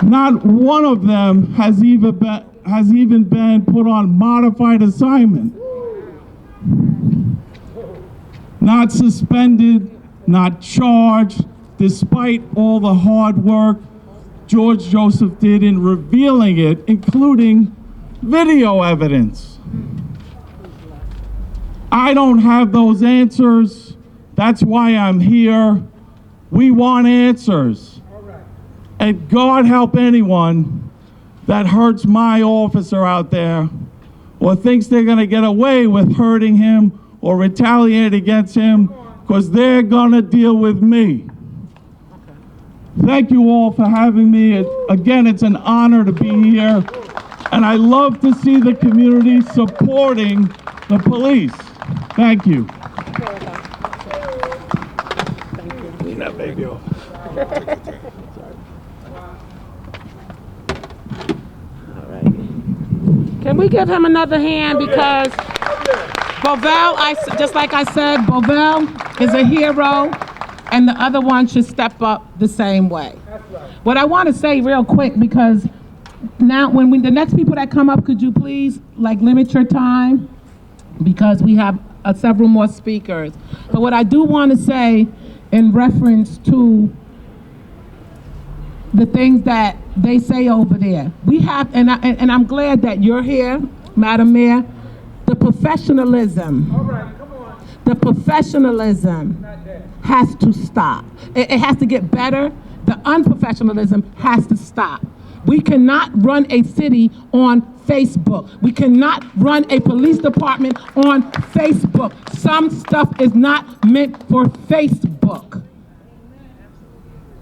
not one of them has even been put on modified assignment. Not suspended, not charged, despite all the hard work George Joseph did in revealing it, including video evidence. I don't have those answers. That's why I'm here. We want answers. And God help anyone that hurts my officer out there or thinks they're going to get away with hurting him or retaliate against him, because they're going to deal with me. Thank you all for having me. Again, it's an honor to be here, and I love to see the community supporting the police. Thank you. Clean that baby off. Can we give him another hand, because Beauvel, just like I said, Beauvel is a hero, and the other one should step up the same way. What I want to say real quick, because now when the next people that come up, could you please limit your time, because we have several more speakers. But what I do want to say in reference to the things that they say over there, we have, and I'm glad that you're here, Madam Mayor. The professionalism, the professionalism has to stop. It has to get better. The unprofessionalism has to stop. We cannot run a city on Facebook. We cannot run a police department on Facebook. Some stuff is not meant for Facebook.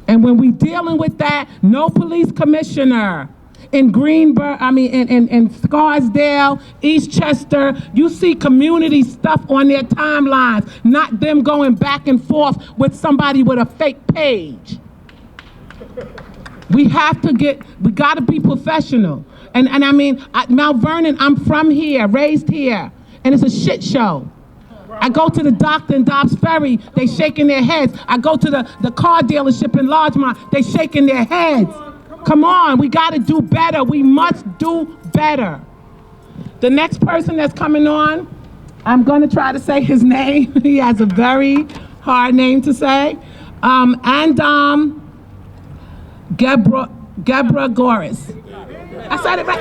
And when we dealing with that, no police commissioner in Greenburg, in Scarsdale, Eastchester, you see community stuff on their timelines, not them going back and forth with somebody with a fake page. We gotta be professional. And I mean, Mount Vernon, I'm from here, raised here, and it's a shit show. I go to the doctor in Dobbs Ferry, they shaking their heads. I go to the car dealership in Largemont, they shaking their heads. Come on, we gotta do better. We must do better. The next person that's coming on, I'm gonna try to say his name. He has a very hard name to say. Gebra Goris. I said it right.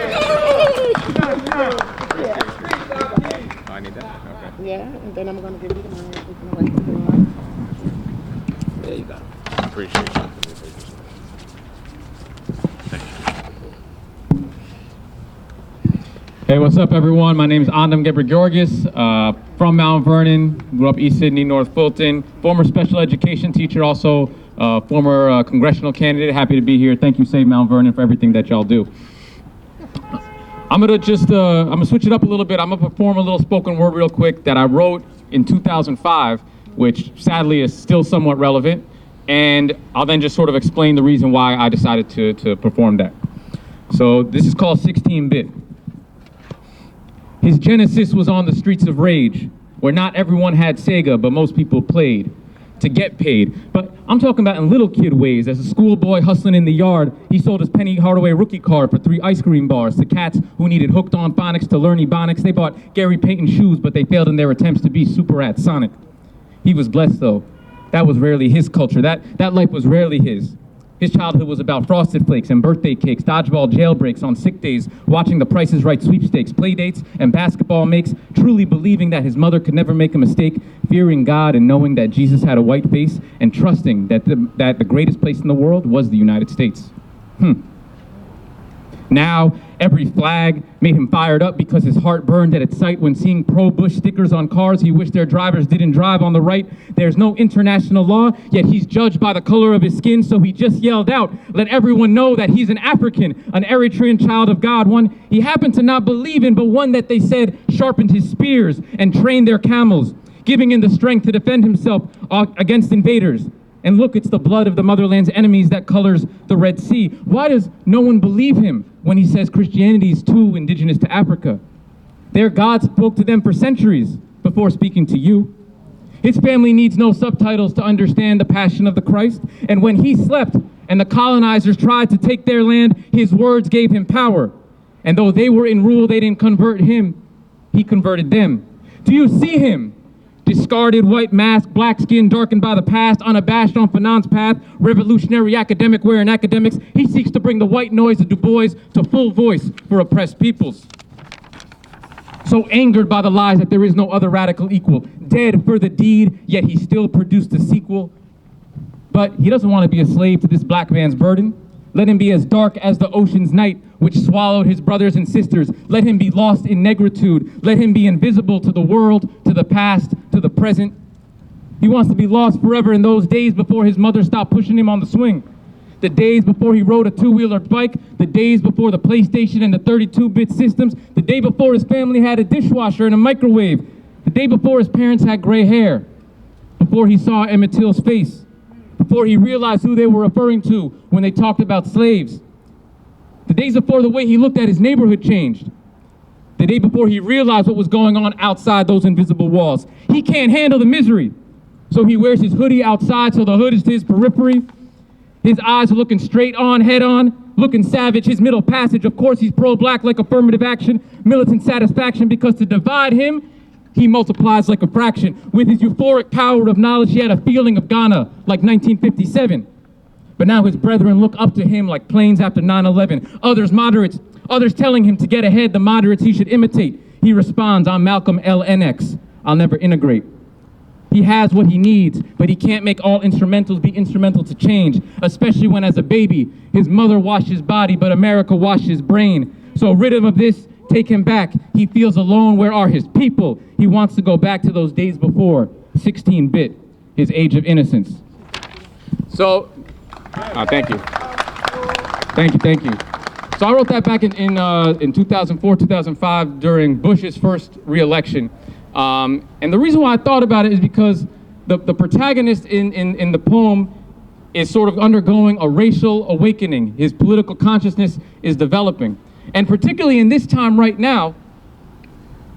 I need that? Okay. Yeah, and then I'm gonna give you the money. There you go. Appreciate you. Hey, what's up, everyone? My name is Andam Georgis, from Mount Vernon, grew up East Sydney, North Fulton, former special education teacher, also former congressional candidate. Happy to be here. Thank you, Save Mount Vernon, for everything that y'all do. I'm gonna switch it up a little bit. I'm gonna perform a little spoken word real quick that I wrote in 2005, which sadly is still somewhat relevant, and I'll then just sort of explain the reason why I decided to perform that. So this is called 16-bit. His genesis was on the streets of rage, where not everyone had Sega, but most people played to get paid. But I'm talking about in little kid ways. As a schoolboy hustling in the yard, he sold his Penny Hardaway rookie card for 3 ice cream bars to cats who needed hooked on phonics to learn ebonics. They bought Gary Payton shoes, but they failed in their attempts to be super at Sonic. He was blessed, though. That was rarely his culture. That life was rarely his. His childhood was about Frosted Flakes and birthday cakes, dodgeball jailbreaks on sick days, watching the Price is Right sweepstakes, play dates, and basketball makes, truly believing that his mother could never make a mistake, fearing God and knowing that Jesus had a white face, and trusting that the greatest place in the world was the United States. Now, every flag made him fired up because his heart burned at its sight when seeing pro-Bush stickers on cars he wished their drivers didn't drive on the right. There's no international law, yet he's judged by the color of his skin, so he just yelled out, let everyone know that he's an African, an Eritrean child of God, one he happened to not believe in, but one that they said sharpened his spears and trained their camels, giving him the strength to defend himself against invaders. And look, it's the blood of the motherland's enemies that colors the Red Sea. Why does no one believe him when he says Christianity is too indigenous to Africa? Their God spoke to them for centuries before speaking to you. His family needs no subtitles to understand the passion of the Christ. And when he slept and the colonizers tried to take their land, his words gave him power. And though they were in rule, they didn't convert him. He converted them. Do you see him? Discarded white mask, black skin darkened by the past, unabashed on Fanon's path, revolutionary academic wearing academics, he seeks to bring the white noise of Du Bois to full voice for oppressed peoples. So angered by the lies that there is no other radical equal, dead for the deed, yet he still produced a sequel. But he doesn't want to be a slave to this black man's burden. Let him be as dark as the ocean's night, which swallowed his brothers and sisters. Let him be lost in negritude. Let him be invisible to the world, to the past, to the present. He wants to be lost forever in those days before his mother stopped pushing him on the swing. The days before he rode a two-wheeler bike, the days before the PlayStation and the 32-bit systems, the day before his family had a dishwasher and a microwave, the day before his parents had gray hair, before he saw Emmett Till's face, before he realized who they were referring to when they talked about slaves. The days before the way he looked at his neighborhood changed. The day before he realized what was going on outside those invisible walls. He can't handle the misery, so he wears his hoodie outside so the hood is to his periphery. His eyes are looking straight on, head on, looking savage. His middle passage, of course, he's pro-black like affirmative action, militant satisfaction, because to divide him, he multiplies like a fraction. With his euphoric power of knowledge, he had a feeling of Ghana like 1957. But now his brethren look up to him like planes after 9/11. Others moderates, others telling him to get ahead, the moderates he should imitate. He responds, I'm Malcolm LNX. I'll never integrate. He has what he needs, but he can't make all instrumentals be instrumental to change, especially when as a baby, his mother washed his body, but America washed his brain. So rid him of this, take him back. He feels alone. Where are his people? He wants to go back to those days before 16-bit, his age of innocence. So, thank you. Thank you. So I wrote that back in 2004, 2005 during Bush's first re-election. And the reason why I thought about it is because the protagonist in the poem is sort of undergoing a racial awakening. His political consciousness is developing. And particularly in this time right now,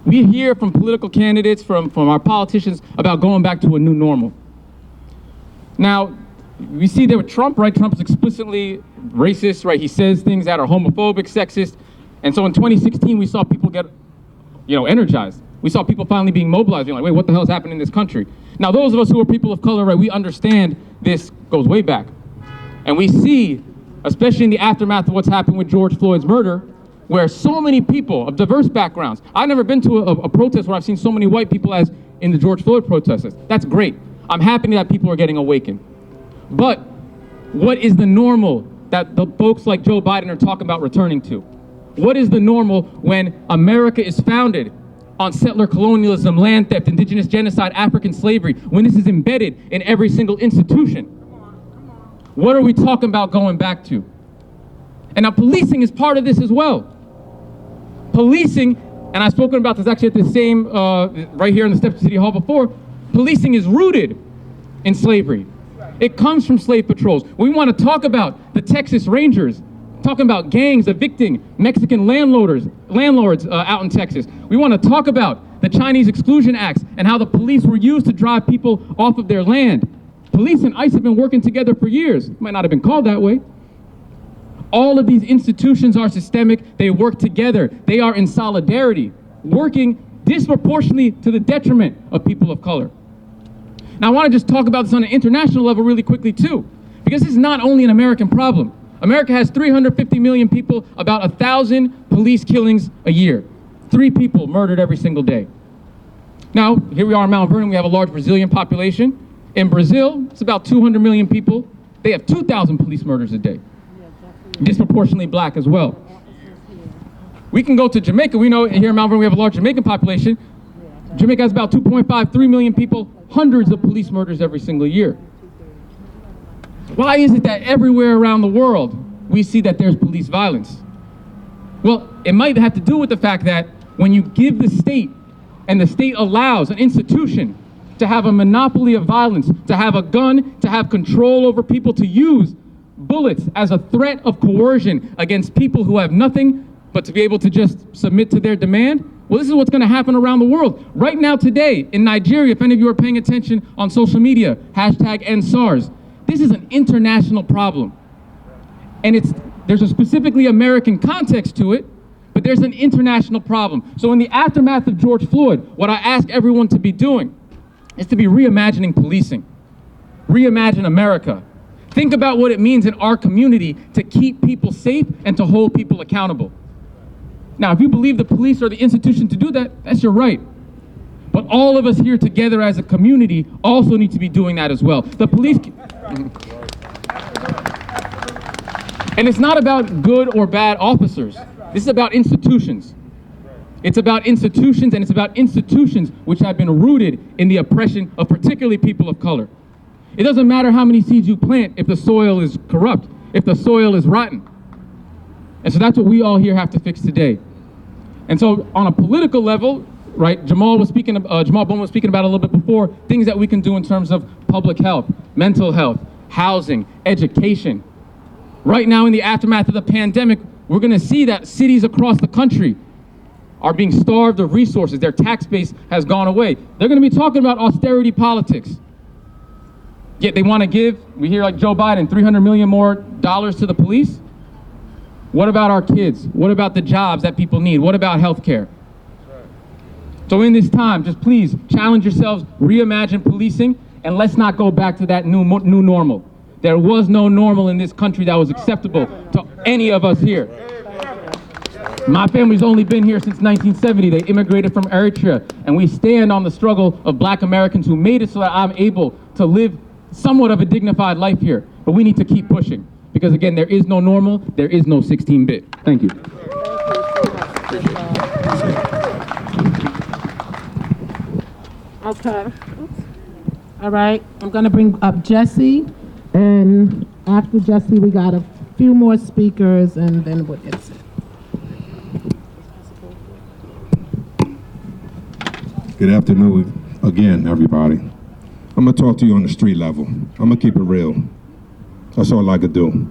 we hear from political candidates, from our politicians, about going back to a new normal. Now, we see that with Trump, right? Trump's explicitly racist, right? He says things that are homophobic, sexist. And so in 2016, we saw people get, energized. We saw people finally being mobilized, being like, wait, what the hell is happening in this country? Now, those of us who are people of color, right, we understand this goes way back. And we see, especially in the aftermath of what's happened with George Floyd's murder, where so many people of diverse backgrounds, I've never been to a protest where I've seen so many white people as in the George Floyd protests. That's great. I'm happy that people are getting awakened. But what is the normal that the folks like Joe Biden are talking about returning to? What is the normal when America is founded on settler colonialism, land theft, indigenous genocide, African slavery, when this is embedded in every single institution? What are we talking about going back to? And now policing is part of this as well. Policing, and I've spoken about this actually at the same, right here in the steps of City Hall before, policing is rooted in slavery. It comes from slave patrols. We want to talk about the Texas Rangers, talking about gangs evicting Mexican landlords out in Texas. We want to talk about the Chinese Exclusion Acts and how the police were used to drive people off of their land. Police and ICE have been working together for years. It might not have been called that way. All of these institutions are systemic. They work together. They are in solidarity, working disproportionately to the detriment of people of color. Now, I want to just talk about this on an international level really quickly, too, because this is not only an American problem. America has 350 million people, about 1,000 police killings a year. 3 people murdered every single day. Now, here we are in Mount Vernon. We have a large Brazilian population. In Brazil, it's about 200 million people. They have 2,000 police murders a day, disproportionately black as well. We can go to Jamaica. We know here in Mount Vernon we have a large Jamaican population. Jamaica has about 2.5, 3 million people, hundreds of police murders every single year. Why is it that everywhere around the world we see that there's police violence? Well, it might have to do with the fact that when you give the state, and the state allows an institution to have a monopoly of violence, to have a gun, to have control over people, to use bullets as a threat of coercion against people who have nothing but to be able to just submit to their demand, well, this is what's going to happen around the world. Right now, today, in Nigeria, if any of you are paying attention on social media, #EndSARS, this is an international problem. And there's a specifically American context to it, but there's an international problem. So in the aftermath of George Floyd, what I ask everyone to be doing is to be reimagining policing. Reimagine America. Think about what it means in our community to keep people safe and to hold people accountable. Now, if you believe the police are the institution to do that, that's your right. But all of us here together as a community also need to be doing that as well. The police... And it's not about good or bad officers. This is about institutions. It's about institutions, and it's about institutions which have been rooted in the oppression of particularly people of color. It doesn't matter how many seeds you plant if the soil is corrupt, if the soil is rotten. And so that's what we all here have to fix today. And so on a political level, right, Jamal Bowman was speaking about a little bit before, things that we can do in terms of public health, mental health, housing, education. Right now in the aftermath of the pandemic, we're gonna see that cities across the country are being starved of resources. Their tax base has gone away. They're gonna be talking about austerity politics. Yet they wanna give, we hear like Joe Biden, $300 million more to the police. What about our kids? What about the jobs that people need? What about healthcare? So in this time, just please challenge yourselves, reimagine policing, and let's not go back to that new normal. There was no normal in this country that was acceptable to any of us here. My family's only been here since 1970. They immigrated from Eritrea, and we stand on the struggle of black Americans who made it so that I'm able to live somewhat of a dignified life here. But we need to keep pushing, because again, there is no normal, there is no 16-bit. Thank you. Okay. All right, I'm gonna bring up Jesse, and after Jesse, we got a few more speakers, and then we'll get it. Good afternoon again, everybody. I'm gonna talk to you on the street level. I'm gonna keep it real. That's all I could do.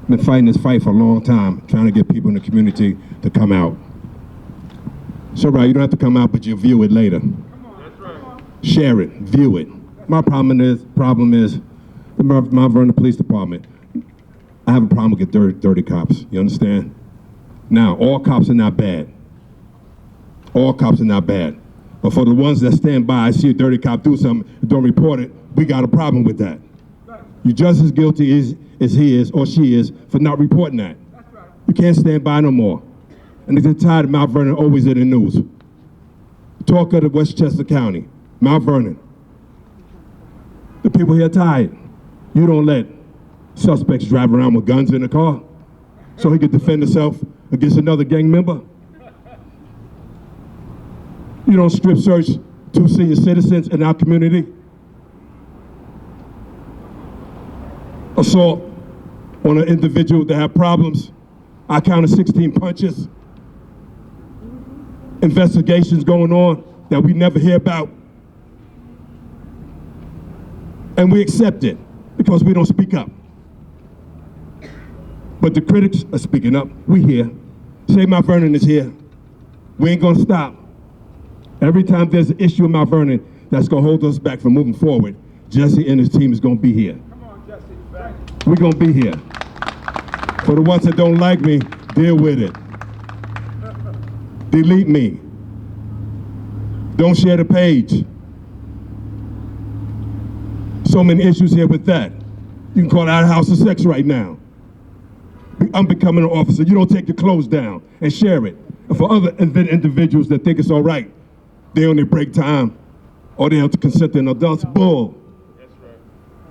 Been fighting this fight for a long time, trying to get people in the community to come out. It's all right, you don't have to come out, but you'll view it later. Share it, view it. My problem is the Mount Vernon Police Department. I have a problem with dirty cops, you understand? Now, all cops are not bad. All cops are not bad. But for the ones that stand by, I see a dirty cop do something, don't report it, we got a problem with that. You're just as guilty as he is or she is for not reporting that. You can't stand by no more. And they're tired of Mount Vernon always in the news. Talk of the Westchester County, Mount Vernon. The people here are tired. You don't let suspects drive around with guns in the car so he could defend himself against another gang member. You don't strip search 2 senior citizens in our community. Assault on an individual that have problems. I counted 16 punches. Investigations going on that we never hear about. And we accept it because we don't speak up. But the critics are speaking up. We here. Save Mount Vernon is here. We ain't gonna stop. Every time there's an issue in Mount Vernon that's gonna hold us back from moving forward, Jesse and his team is gonna be here. We're gonna be here. For the ones that don't like me, deal with it. Delete me. Don't share the page. So many issues here with that. You can call it our house of sex right now. I'm becoming an officer. You don't take your clothes down and share it. And for other individuals that think it's all right, they on their break time or they have to consent to an adult's bull. That's right.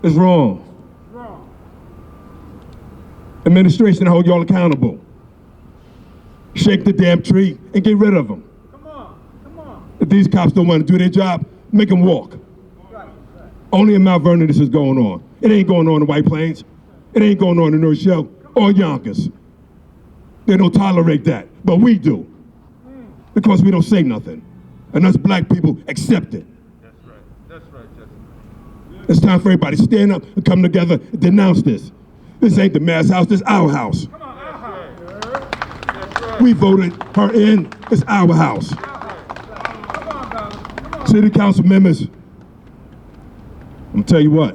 It's wrong. It's wrong. Administration hold y'all accountable. Shake the damn tree and get rid of them. Come on, come on. If these cops don't want to do their job, make them walk. Right. Only in Mount Vernon this is going on. It ain't going on in White Plains. It ain't going on in North Shore or Yonkers. They don't tolerate that, but we do. Because we don't say nothing. And us black people accept it. That's right. That's right, Jesse. It's time for everybody to stand up and come together and denounce this. This ain't the mayor's house, this is our house. Come on, that's right. We voted her in, it's our house. City council members, I'm gonna tell you what,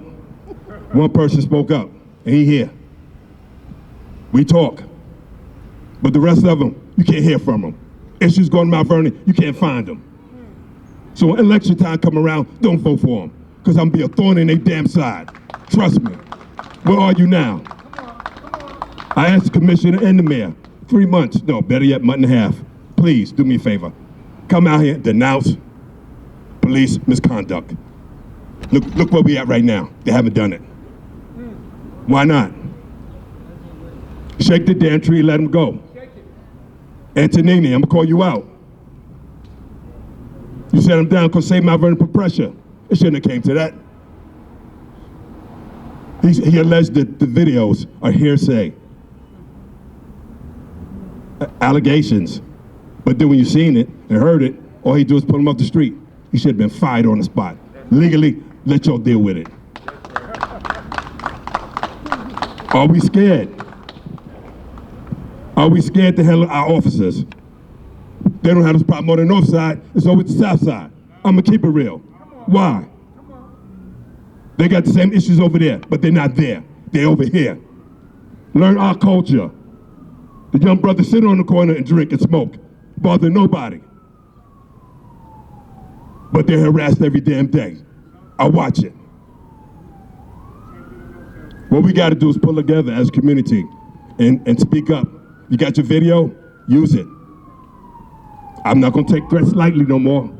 one person spoke up, and he here. We talk, but the rest of them, you can't hear from them. Issues going to Mount Vernon, you can't find them. So when election time come around, don't vote for them, because I'm gonna be a thorn in their damn side. Trust me. Where are you now? I asked the commissioner and the mayor, 3 months, no, better yet, month and a half. Please, do me a favor. Come out here, denounce police misconduct. Look where we at right now. They haven't done it. Why not? Shake the damn tree, let them go. Antonini, I'm gonna call you out. You set him down because Save Mount Vernon put pressure. It shouldn't have came to that. He alleged that the videos are hearsay. Allegations. But then when you seen it and heard it, all he do is pull him off the street. He should have been fired on the spot. Legally, let y'all deal with it. Are we scared? Are we scared to handle our officers? They don't have this problem on the north side, it's over the south side. I'm gonna keep it real. Why? They got the same issues over there, but they're not there. They're over here. Learn our culture. The young brothers sit on the corner and drink and smoke, bother nobody. But they're harassed every damn day. I watch it. What we gotta do is pull together as a community and speak up. You got your video? Use it. I'm not gonna take threats lightly no more.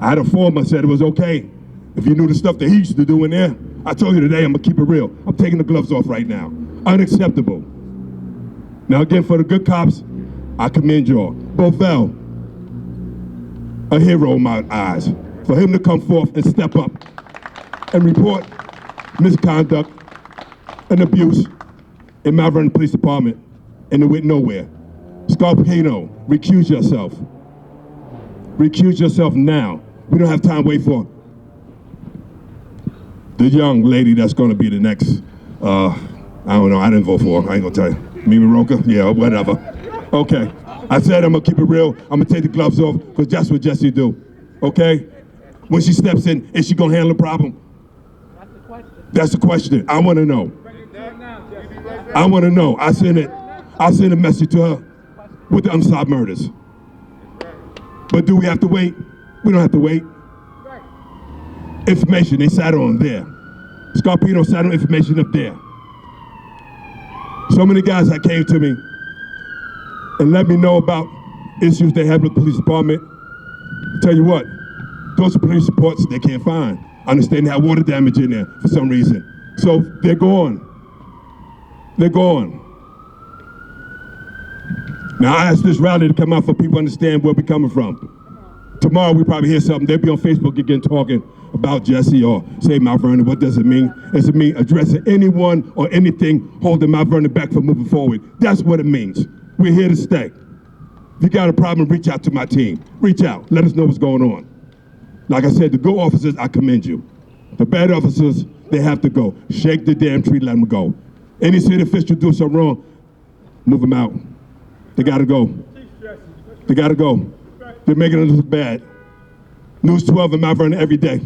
I had a foreman said it was okay. If you knew the stuff that he used to do in there, I told you today, I'm gonna keep it real. I'm taking the gloves off right now. Unacceptable. Now again, for the good cops, I commend y'all. Beauvel, a hero in my eyes. For him to come forth and step up and report misconduct and abuse in Mount Vernon Police Department and it went nowhere. Scarpino, recuse yourself. Recuse yourself now. We don't have time to wait for the young lady that's gonna be the next, I don't know, I didn't vote for her, I ain't gonna tell you. Mimi Roca? Yeah, whatever. Okay. I said I'm gonna keep it real. I'm gonna take the gloves off because that's what Jesse do, okay? When she steps in, is she gonna handle the problem? That's the question. That's the question. I wanna know. I wanna know. I sent a message to her with the unsolved murders. But do we have to wait? We don't have to wait. Information, they sat on there. Scarpino sat on information up there. So many guys that came to me and let me know about issues they have with the police department. Tell you what, those police reports they can't find. I understand they have water damage in there for some reason. So they're gone. They're gone. Now I asked this rally to come out for people to understand where we're coming from. Tomorrow we probably hear something. They'll be on Facebook again talking about Jesse or say Mount Vernon. What does it mean? Does it mean addressing anyone or anything holding Mount Vernon back from moving forward? That's what it means. We're here to stay. If you got a problem, reach out to my team. Reach out. Let us know what's going on. Like I said, the good officers, I commend you. The bad officers, they have to go. Shake the damn tree, let them go. Any city official do something wrong, move them out. They gotta go. They gotta go. They're making it look bad. News 12 in Mount Vernon every day.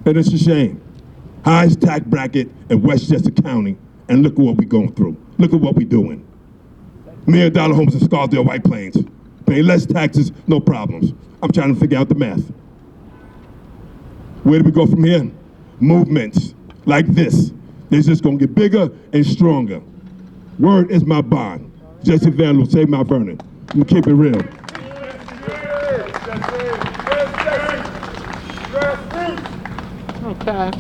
And it's a shame. Highest tax bracket in Westchester County, and look at what we're going through. Look at what we're doing. $1 million homes in Scarsdale, White Plains. Paying less taxes, no problems. I'm trying to figure out the math. Where do we go from here? Movements like this. They're just gonna get bigger and stronger. Word is my bond. Jesse Vandal, save Mount Vernon. I'm gonna keep it real. Okay.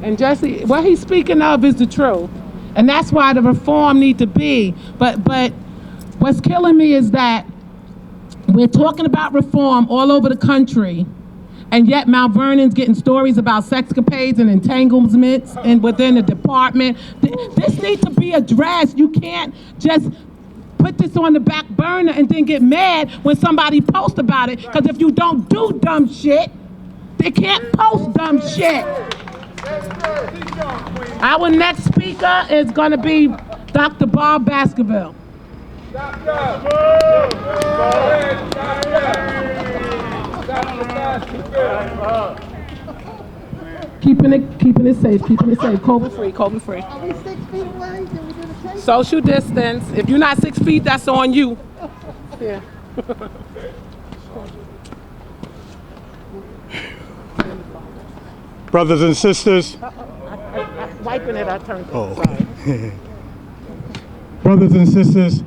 And Jesse, what he's speaking of is the truth. And that's why the reform need to be. But what's killing me is that we're talking about reform all over the country, and yet Mount Vernon's getting stories about sexcapades and entanglements and within the department. This needs to be addressed. You can't just put this on the back burner and then get mad when somebody posts about it. Because if you don't do dumb shit, they can't post dumb shit. Our next speaker is going to be Dr. Bob Baskerville. Keeping it safe, COVID free. Are we 6 feet away? Did we do the tape? Social distance. If you're not 6 feet, that's on you. Yeah. Brothers and sisters, Wiping it, I turned it. Oh. Sorry. brothers and sisters,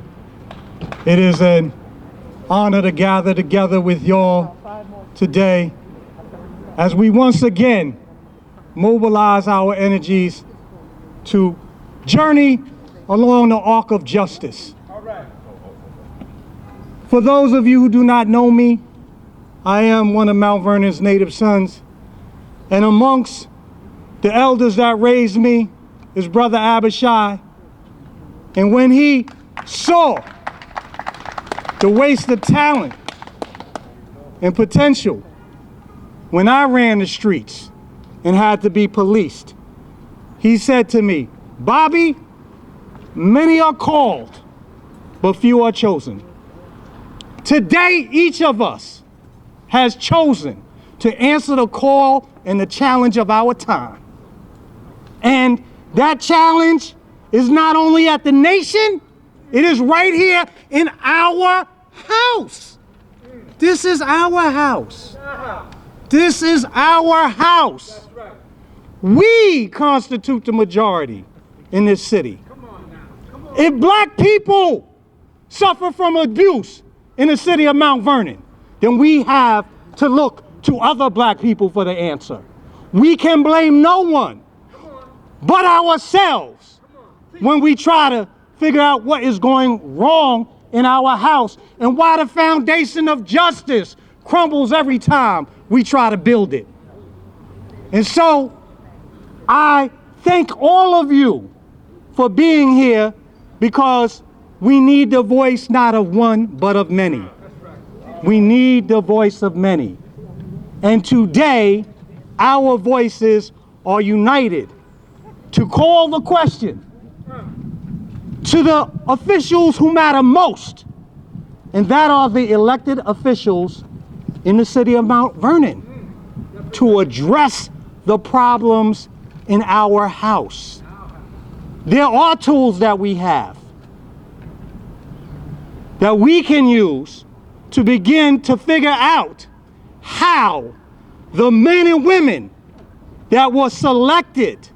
it is an honor to gather together with y'all today as we once again mobilize our energies to journey along the arc of justice. For those of you who do not know me, I am one of Mount Vernon's native sons, and amongst the elders that raised me is Brother Abishai. And when he saw the waste of talent and potential when I ran the streets and had to be policed, he said to me, "Bobby, many are called, but few are chosen." Today, each of us has chosen to answer the call and the challenge of our time. And that challenge is not only at the nation, it is right here in our house. This is our house. This is our house. We constitute the majority in this city. If black people suffer from abuse in the city of Mount Vernon, then we have to look to other black people for the answer. We can blame no one but ourselves when we try to figure out what is going wrong in our house and why the foundation of justice crumbles every time we try to build it. And so I thank all of you for being here, because we need the voice not of one but of many. We need the voice of many. And today, our voices are united to call the question to the officials who matter most and that are the elected officials in the city of Mount Vernon to address the problems in our house. There are tools that we have that we can use to begin to figure out how the men and women that were selected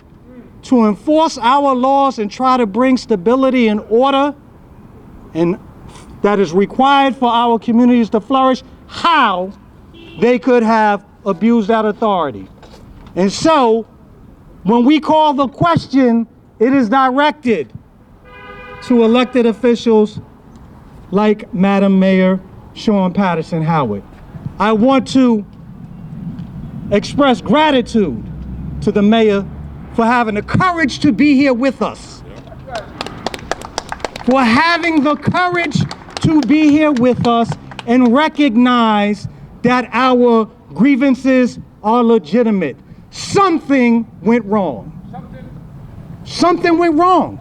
to enforce our laws and try to bring stability and order and that is required for our communities to flourish, how they could have abused that authority. And so, when we call the question, it is directed to elected officials like Madam Mayor Sean Patterson Howard. I want to express gratitude to the mayor for having the courage to be here with us. For having the courage to be here with us and recognize that our grievances are legitimate. Something went wrong. Something went wrong.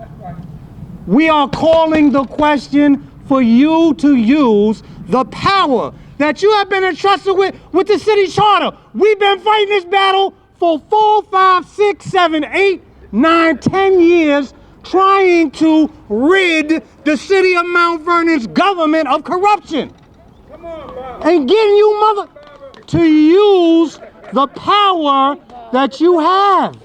We are calling the question for you to use the power that you have been entrusted with the city charter. We've been fighting this battle for 4, 5, 6, 7, 8, 9, 10 years, trying to rid the city of Mount Vernon's government of corruption. And getting you to use the power that you have.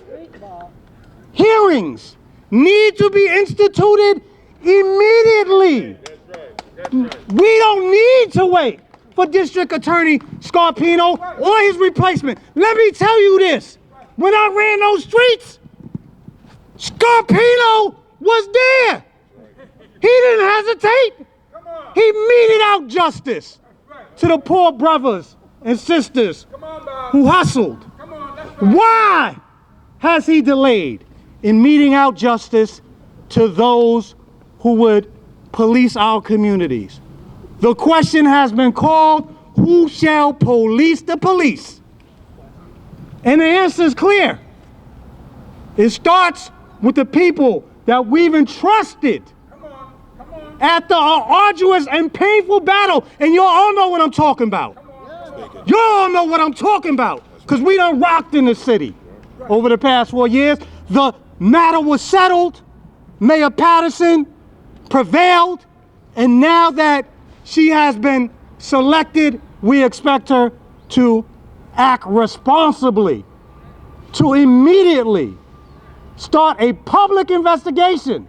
Hearings need to be instituted immediately. We don't need to wait for District Attorney Scarpino or his replacement. Let me tell you this. When I ran those streets, Scarpino was there. He didn't hesitate. He meted out justice to the poor brothers and sisters who hustled. Why has he delayed in meting out justice to those who would police our communities? The question has been called, who shall police the police? And the answer is clear. It starts with the people that we've entrusted after an arduous and painful battle. And you all know what I'm talking about. You all know what I'm talking about, because we done rocked in the city over the past 4 years. The matter was settled. Mayor Patterson prevailed. And now that she has been selected, we expect her to act responsibly, to immediately start a public investigation.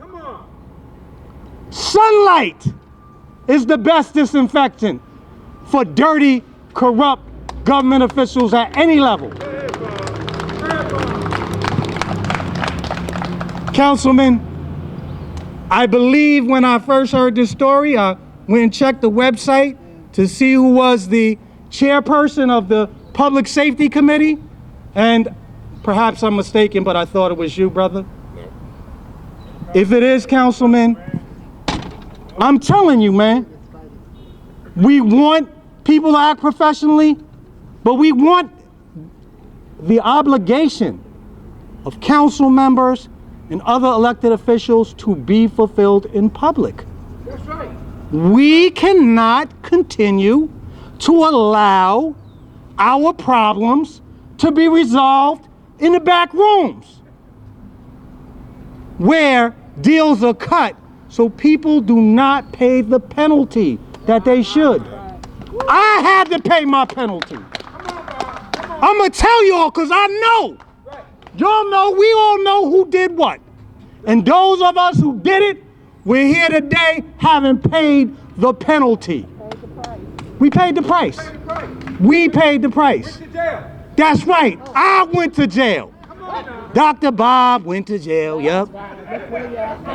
Sunlight is the best disinfectant for dirty, corrupt government officials at any level. Councilman, I believe when I first heard this story, I went and checked the website to see who was the chairperson of the Public Safety Committee, and perhaps I'm mistaken, but I thought it was you, brother. No. If it is, Councilman, I'm telling you, man, we want people to act professionally, but we want the obligation of council members and other elected officials to be fulfilled in public. That's right. We cannot continue to allow our problems to be resolved in the back rooms where deals are cut so people do not pay the penalty that they should. I had to pay my penalty. I'm gonna tell y'all, because I know. Y'all know, we all know who did what. And those of us who did it, we're here today having paid the penalty. We paid the price. We paid the price. That's right. I went to jail. Dr. Bob went to jail, yep.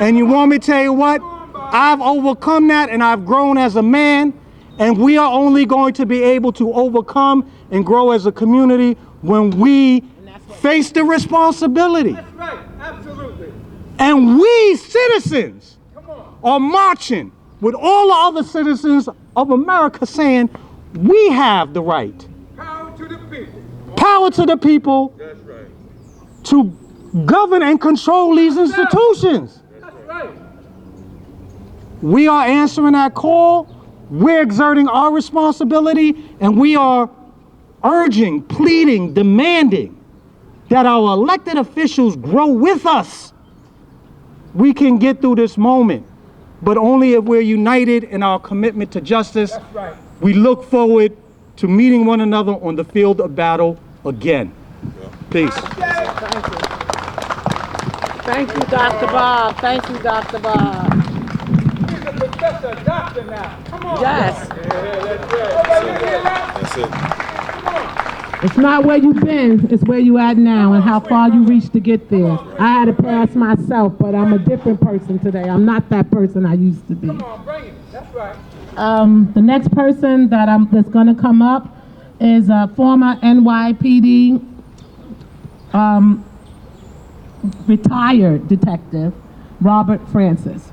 And you want me to tell you what? I've overcome that, and I've grown as a man, and we are only going to be able to overcome and grow as a community when we face the responsibility. That's right, absolutely. And we citizens are marching with all the other citizens of America saying, we have the right. Power to the people. Power to the people. That's right. To govern and control these institutions. That's right. We are answering that call We're exerting our responsibility, and we are urging, pleading, demanding that our elected officials grow with us. We can get through this moment, but only if we're united in our commitment to justice. That's right. We look forward to meeting one another on the field of battle again. Peace. Thank you, Dr. Bob. Thank you, Dr. Bob. He's a professor, a doctor now. Come on. Yes. That's it. It's not where you've been, it's where you at now and how far you reached to get there. I had to pass myself, but I'm a different person today. I'm not that person I used to be. Come on, bring it. That's right. The next person that's gonna come up is a former NYPD retired detective, Robert Francis.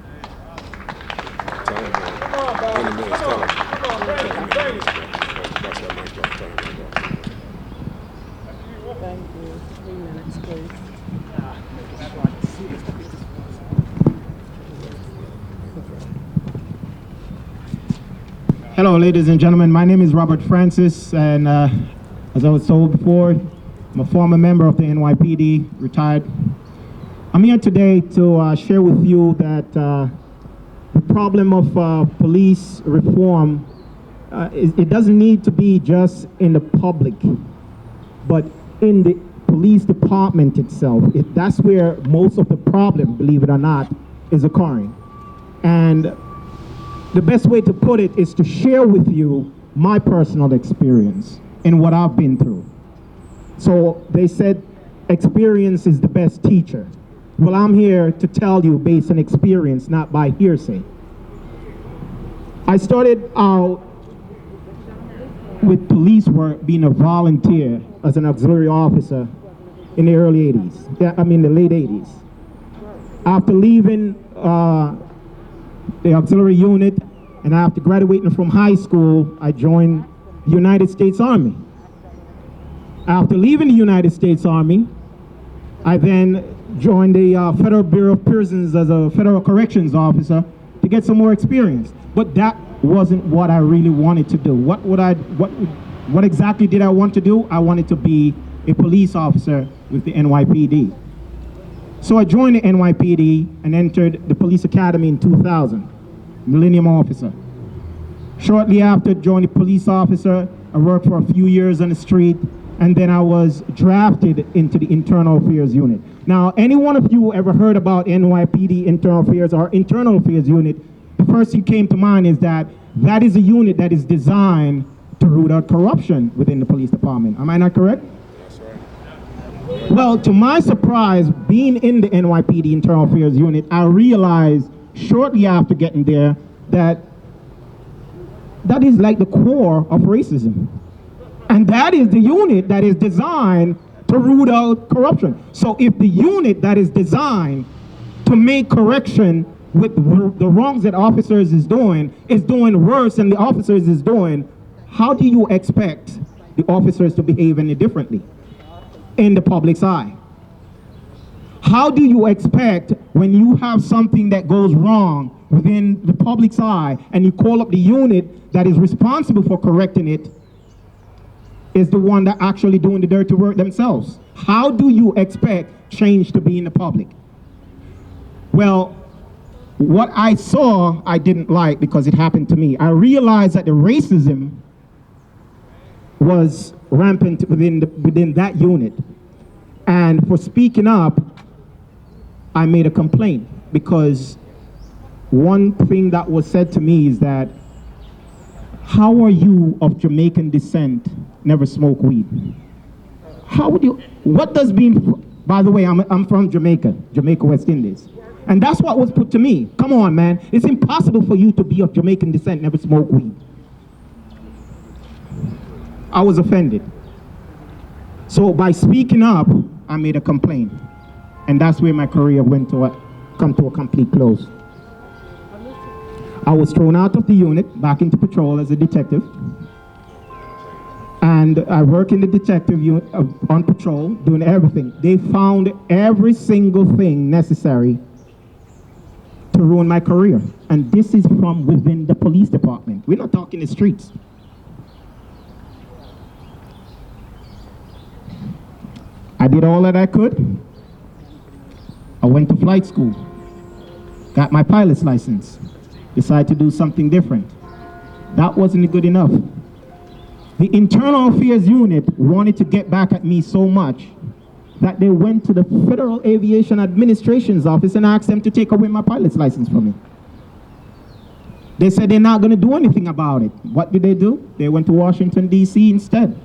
Thank you. 3 minutes, please. Hello, ladies and gentlemen. My name is Robert Francis, and as I was told before, I'm a former member of the NYPD, retired. I'm here today to share with you that the problem of police reform, it doesn't need to be just in the public, but in the police department itself. That's where most of the problem, believe it or not, is occurring. And the best way to put it is to share with you my personal experience and what I've been through. So they said experience is the best teacher. Well, I'm here to tell you based on experience, not by hearsay. I started out with police work being a volunteer as an auxiliary officer in the early 80s. Yeah, I mean the late 80s. After leaving the auxiliary unit and after graduating from high school, I joined the United States Army. After leaving the United States Army, I then joined the Federal Bureau of Prisons as a federal corrections officer to get some more experience. But that wasn't what I really wanted to do. What exactly did I want to do? I wanted to be a police officer with the NYPD. So I joined the NYPD and entered the police academy in 2000, Millennium Officer. Shortly after joining the police officer, I worked for a few years on the street, and then I was drafted into the Internal Affairs Unit. Now, any one of you ever heard about NYPD Internal Affairs or Internal Affairs Unit, the first thing came to mind is that is a unit that is designed to root out corruption within the police department. Am I not correct? That's right. Well, to my surprise, being in the NYPD Internal Affairs Unit, I realized shortly after getting there that is like the core of racism. And that is the unit that is designed to root out corruption. So if the unit that is designed to make correction with the wrongs that officers is doing worse than the officers is doing, how do you expect the officers to behave any differently in the public's eye? How do you expect when you have something that goes wrong within the public's eye and you call up the unit that is responsible for correcting it is the one that actually doing the dirty work themselves? How do you expect change to be in the public? Well, what I saw, I didn't like because it happened to me. I realized that the racism was rampant within that unit. And for speaking up, I made a complaint because one thing that was said to me is that, how are you of Jamaican descent never smoke weed? How would you, what does being, by the way, I'm from Jamaica, West Indies. And that's what was put to me. Come on, man. It's impossible for you to be of Jamaican descent, never smoke weed. I was offended. So by speaking up, I made a complaint. And that's where my career went to come to a complete close. I was thrown out of the unit, back into patrol as a detective. And I work in the detective unit on patrol, doing everything. They found every single thing necessary to ruin my career. And this is from within the police department. We're not talking the streets. I did all that I could. I went to flight school, got my pilot's license, decided to do something different. That wasn't good enough. The Internal Affairs Unit wanted to get back at me so much that they went to the Federal Aviation Administration's office and asked them to take away my pilot's license from me. They said they're not going to do anything about it. What did they do? They went to Washington, D.C. instead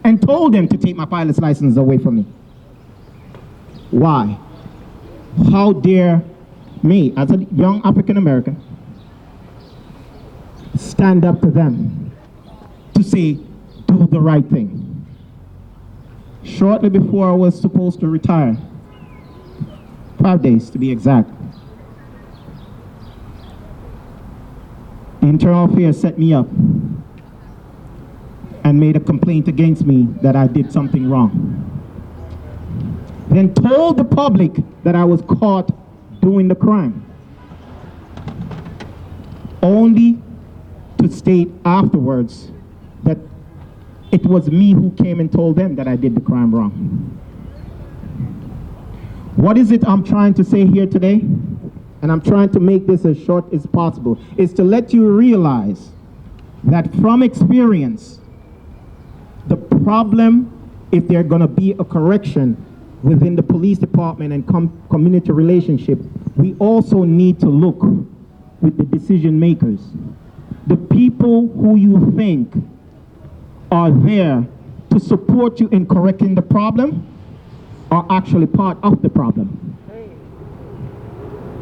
and told them to take my pilot's license away from me. Why? How dare me, as a young African American, stand up to them to say, do the right thing? Shortly before I was supposed to retire, 5 days to be exact, the Internal Affairs set me up and made a complaint against me that I did something wrong. Then told the public that I was caught doing the crime, only to state afterwards that it was me who came and told them that I did the crime wrong. What is it I'm trying to say here today? And I'm trying to make this as short as possible, is to let you realize that from experience, the problem, if there's going to be a correction within the police department and community relationship, we also need to look with the decision makers. The people who you think are there to support you in correcting the problem are actually part of the problem.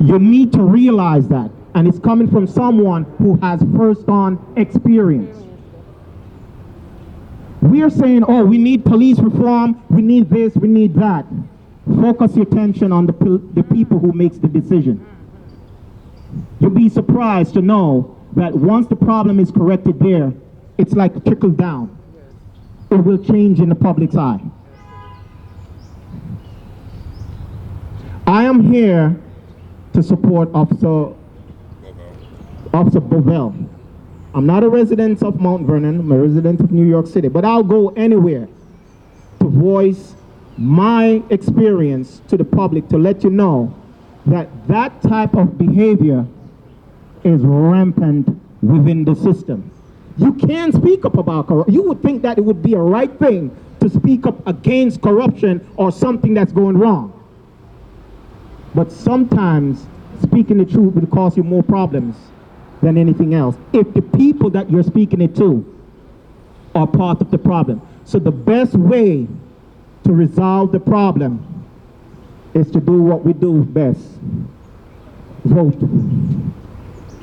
You need to realize that, and it's coming from someone who has first-on experience. We are saying, oh, we need police reform, we need this, we need that. Focus your attention on the people who makes the decision. You'll be surprised to know that once the problem is corrected there, it's like trickle down. It will change in the public's eye. I am here to support Officer Beauvel. I'm not a resident of Mount Vernon, I'm a resident of New York City, but I'll go anywhere to voice my experience to the public to let you know that that type of behavior is rampant within the system. You can speak up about corruption. You would think that it would be a right thing to speak up against corruption or something that's going wrong. But sometimes speaking the truth will cause you more problems than anything else, if the people that you're speaking it to are part of the problem. So the best way to resolve the problem is to do what we do best. Vote.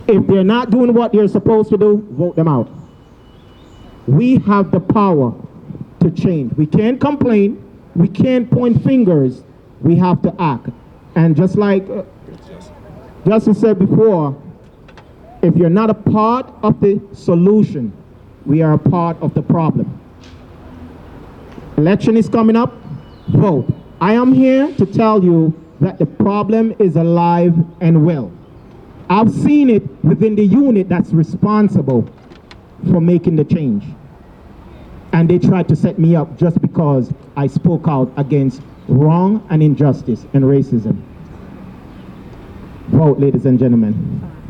If they're not doing what they're supposed to do, vote them out. We have the power to change. We can't complain, we can't point fingers, we have to act. And just like Justin said before, if you're not a part of the solution, we are a part of the problem. Election is coming up, vote. I am here to tell you that the problem is alive and well. I've seen it within the unit that's responsible for making the change. And they tried to set me up just because I spoke out against wrong and injustice and racism. Vote, ladies and gentlemen,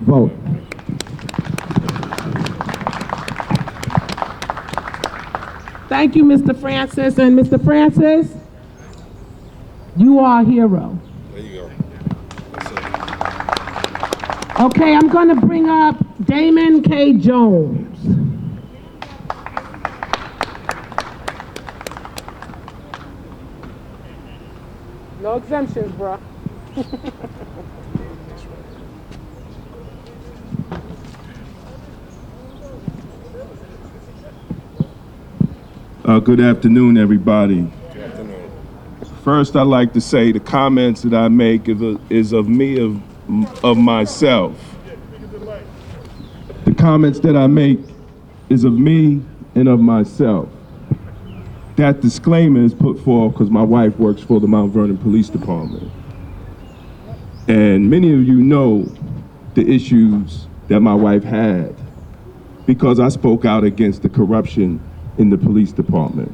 vote. Thank you, Mr. Francis. And Mr. Francis, you are a hero. There you go. That's it. Okay, I'm going to bring up Damon K. Jones. No exemptions, bro. Good afternoon, everybody. Good afternoon. First, I'd like to say the comments that I make is of me, of myself. The comments that I make is of me and of myself. That disclaimer is put forth because my wife works for the Mount Vernon Police Department. And many of you know the issues that my wife had because I spoke out against the corruption in the police department.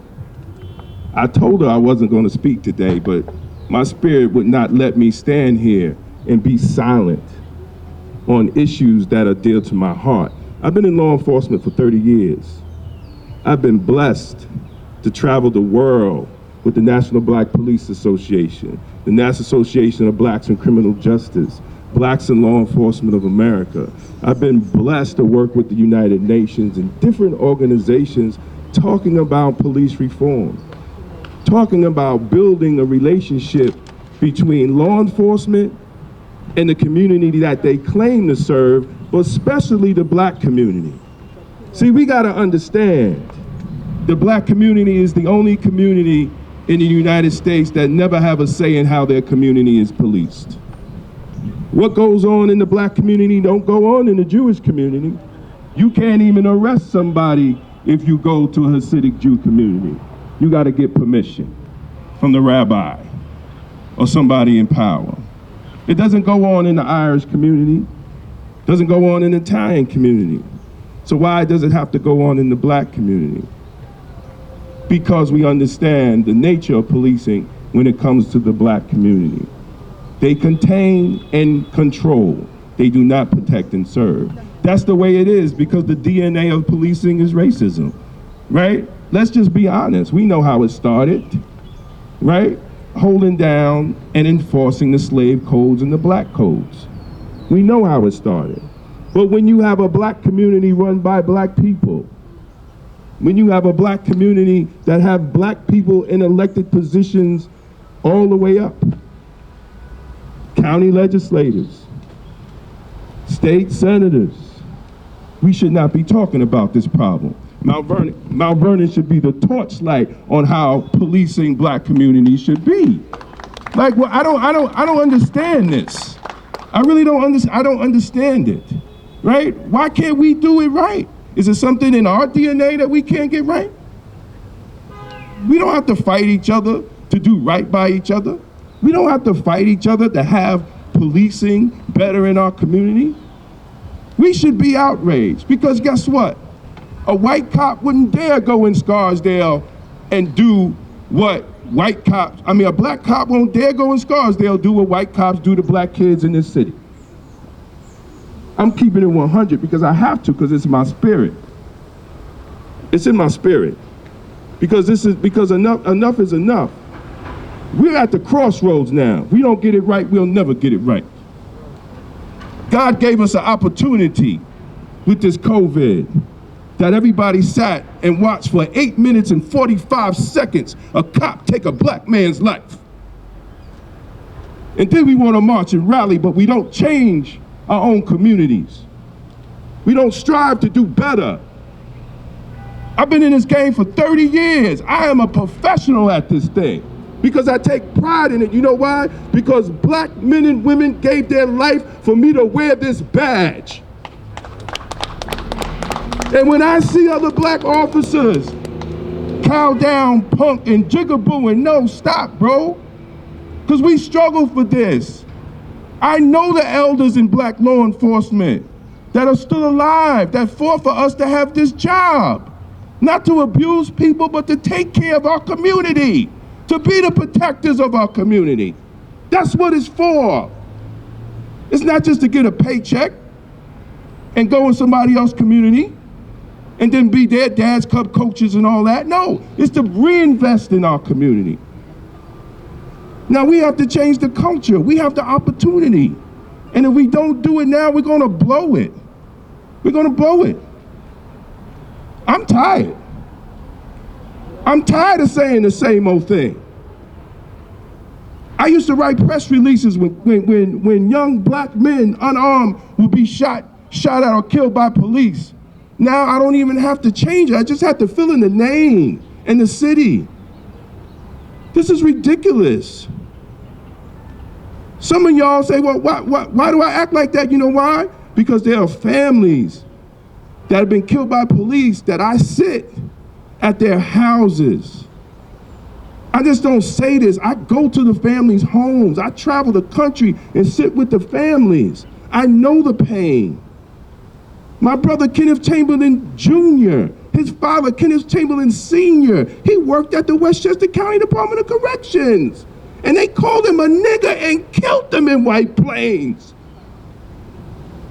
I told her I wasn't going to speak today, but my spirit would not let me stand here and be silent on issues that are dear to my heart. I've been in law enforcement for 30 years. I've been blessed to travel the world with the National Black Police Association, the National Association of Blacks in Criminal Justice, Blacks in Law Enforcement of America. I've been blessed to work with the United Nations and different organizations talking about police reform, talking about building a relationship between law enforcement and the community that they claim to serve, but especially the black community. See, we gotta understand, the black community is the only community in the United States that never have a say in how their community is policed. What goes on in the black community don't go on in the Jewish community. You can't even arrest somebody if you go to a Hasidic Jew community. You gotta get permission from the rabbi or somebody in power. It doesn't go on in the Irish community, doesn't go on in the Italian community. So why does it have to go on in the black community? Because we understand the nature of policing when it comes to the black community. They contain and control. They do not protect and serve. That's the way it is because the DNA of policing is racism, right? Let's just be honest. We know how it started, right? Holding down and enforcing the slave codes and the black codes. We know how it started. But when you have a black community run by black people, when you have a black community that have black people in elected positions all the way up, county legislators, state senators, we should not be talking about this problem. Mount Vernon should be the torchlight on how policing black communities should be. Like, well, I don't understand this. I really don't understand it, right? Why can't we do it right? Is it something in our DNA that we can't get right? We don't have to fight each other to do right by each other. We don't have to fight each other to have policing better in our community. We should be outraged because guess what? A white cop wouldn't dare go in Scarsdale and do what a black cop won't dare go in Scarsdale do what white cops do to black kids in this city. I'm keeping it 100 because I have to, because it's my spirit. It's in my spirit. Because enough is enough. We're at the crossroads now. We don't get it right, we'll never get it right. God gave us an opportunity with this COVID that everybody sat and watched for 8 minutes and 45 seconds a cop take a black man's life. And then we want to march and rally, but we don't change our own communities. We don't strive to do better. I've been in this game for 30 years. I am a professional at this thing because I take pride in it. You know why? Because black men and women gave their life for me to wear this badge. And when I see other black officers cow down, punk, and jigaboo, and no, stop, bro. Because we struggle for this. I know the elders in black law enforcement that are still alive, that fought for us to have this job. Not to abuse people, but to take care of our community, to be the protectors of our community. That's what it's for. It's not just to get a paycheck and go in somebody else's community and then be their dad's club coaches and all that. No, it's to reinvest in our community. Now we have to change the culture. We have the opportunity. And if we don't do it now, we're gonna blow it. We're gonna blow it. I'm tired. I'm tired of saying the same old thing. I used to write press releases when young black men unarmed would be shot at or killed by police. Now I don't even have to change it. I just have to fill in the name and the city. This is ridiculous. Some of y'all say, well, why do I act like that? You know why? Because there are families that have been killed by police that I sit at their houses. I just don't say this. I go to the families' homes. I travel the country and sit with the families. I know the pain. My brother Kenneth Chamberlain Jr., his father Kenneth Chamberlain Sr., he worked at the Westchester County Department of Corrections. And they called him a nigger and killed him in White Plains.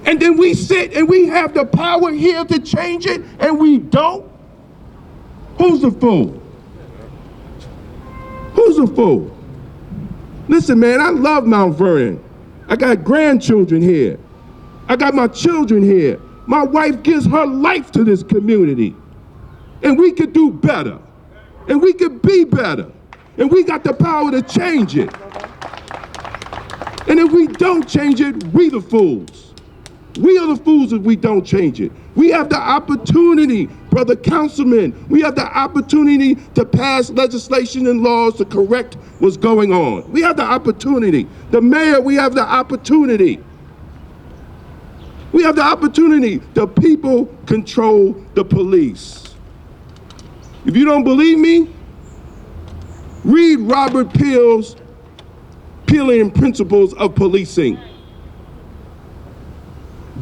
And then we sit and we have the power here to change it, and we don't? Who's the fool? Who's the fool? Listen, man, I love Mount Vernon. I got grandchildren here. I got my children here. My wife gives her life to this community. And we could do better. And we could be better. And we got the power to change it. And if we don't change it, we the fools. We are the fools if we don't change it. We have the opportunity, brother councilman, we have the opportunity to pass legislation and laws to correct what's going on. We have the opportunity. The mayor, we have the opportunity. We have the opportunity. The people control the police. If you don't believe me, read Robert Peel's Peeling Principles of Policing.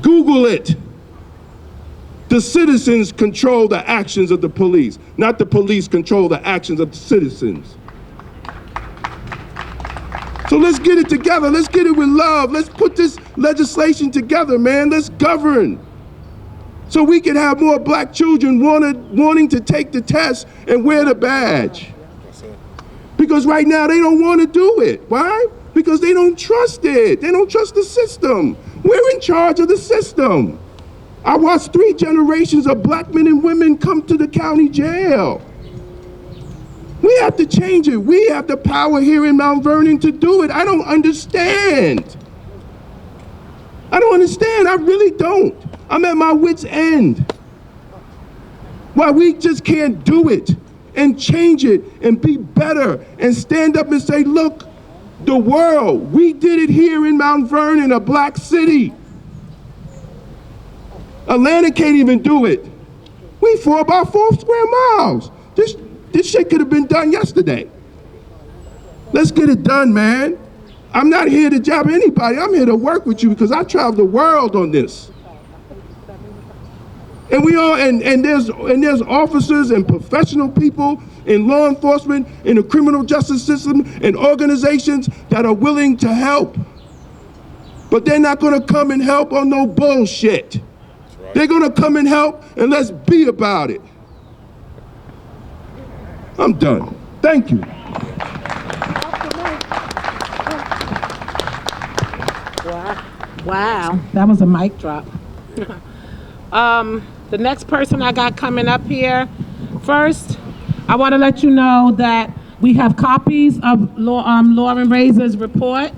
Google it. The citizens control the actions of the police, not the police control the actions of the citizens. So let's get it together. Let's get it with love. Let's put this legislation together, man. Let's govern. So we can have more black children wanting to take the test and wear the badge. Because right now they don't want to do it. Why? Because they don't trust it. They don't trust the system. We're in charge of the system. I watched 3 generations of black men and women come to the county jail. We have to change it. We have the power here in Mount Vernon to do it. I don't understand. I don't understand. I really don't. I'm at my wit's end. Why we just can't do it and change it and be better and stand up and say, look, the world, we did it here in Mount Vernon, a black city. Atlanta can't even do it. We for about 4 square miles. This shit could have been done yesterday. Let's get it done, man. I'm not here to jab anybody. I'm here to work with you because I travel the world on this. And we all and there's officers and professional people in law enforcement, in the criminal justice system, and organizations that are willing to help. But they're not gonna come and help on no bullshit. Right. They're gonna come and help, and let's be about it. I'm done. Thank you. Wow, that was a mic drop. The next person I got coming up here, first, I want to let you know that we have copies of Lauren Razer's report,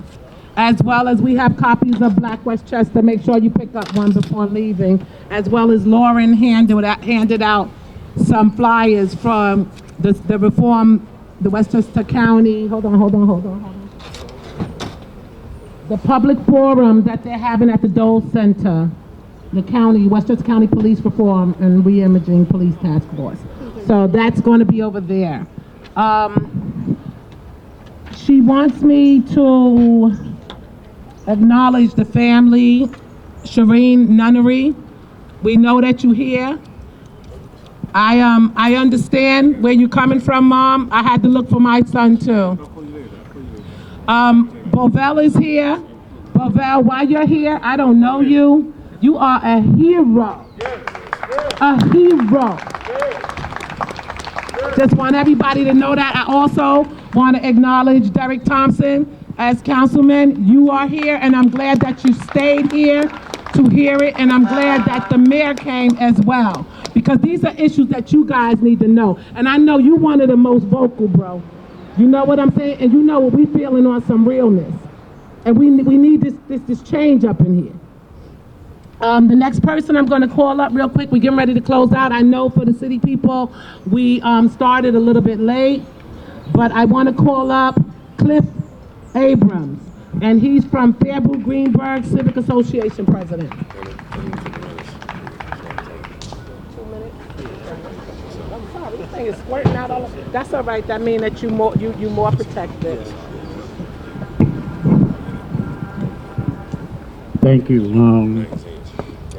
as well as we have copies of Black Westchester. Make sure you pick up one before leaving, as well as Lauren handed out some flyers from the reform, the Westchester County, hold on. The public forum that they're having at the Dole Center, the county, Westchester County Police Reform and Reimaging Police Task Force. So that's going to be over there. She wants me to acknowledge the family, Shireen Nunnery. We know that you're here. I understand where you're coming from, Mom. I had to look for my son too. Beauvel is here. Beauvel, why you're here, I don't know you. You are a hero. A hero. Just want everybody to know that. I also want to acknowledge Derek Thompson as councilman. You are here, and I'm glad that you stayed here to hear it, and I'm glad that the mayor came as well, because these are issues that you guys need to know. And I know you one of the most vocal, bro. You know what I'm saying? And you know what we feeling on some realness. And we need this change up in here. The next person I'm going to call up real quick, we're getting ready to close out. I know for the city people, we started a little bit late, but I want to call up Cliff Abrams, and he's from Fairbrook Greenberg Civic Association president. 2 minutes? I'm sorry, this thing is squirting out all over. That's all right, that means that you more protected. Thank you.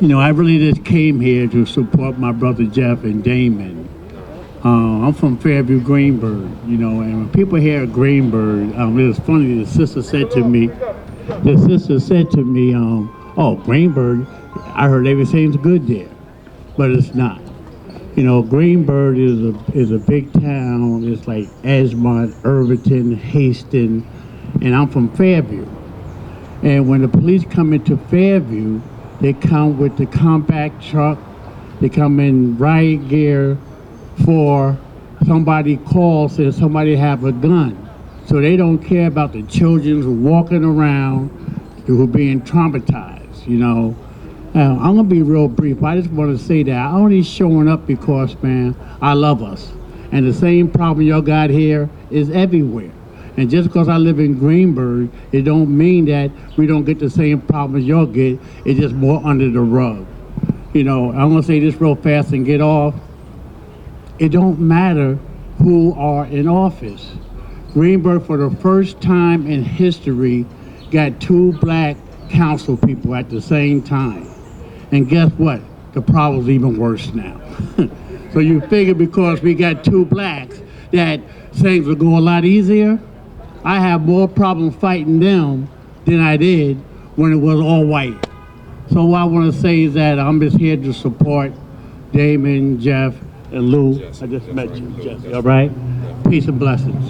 You know, I really just came here to support my brother Jeff and Damon. I'm from Fairview, Greenburg, you know, and when people hear Greenburg, it was funny, the sister said to me, oh, Greenburg, I heard everything's good there, but it's not. You know, Greenburg is a big town. It's like Edgemont, Irvington, Hastings, and I'm from Fairview. And when the police come into Fairview, they come with the compact truck, they come in riot gear for somebody calls and somebody have a gun. So they don't care about the children walking around who are being traumatized, you know. I'm gonna be real brief. I just want to say that I'm only showing up because, man, I love us. And the same problem y'all got here is everywhere. And just because I live in Greenburg, it don't mean that we don't get the same problems y'all get. It's just more under the rug. You know, I'm gonna say this real fast and get off. It don't matter who are in office. Greenburg, for the first time in history, got 2 black council people at the same time. And guess what? The problem's even worse now. So you figure because we got 2 blacks that things will go a lot easier? I have more problems fighting them than I did when it was all white. So what I want to say is that I'm just here to support Damon, Jeff, and Lou. I just met you, Jesse, all right? Peace and blessings.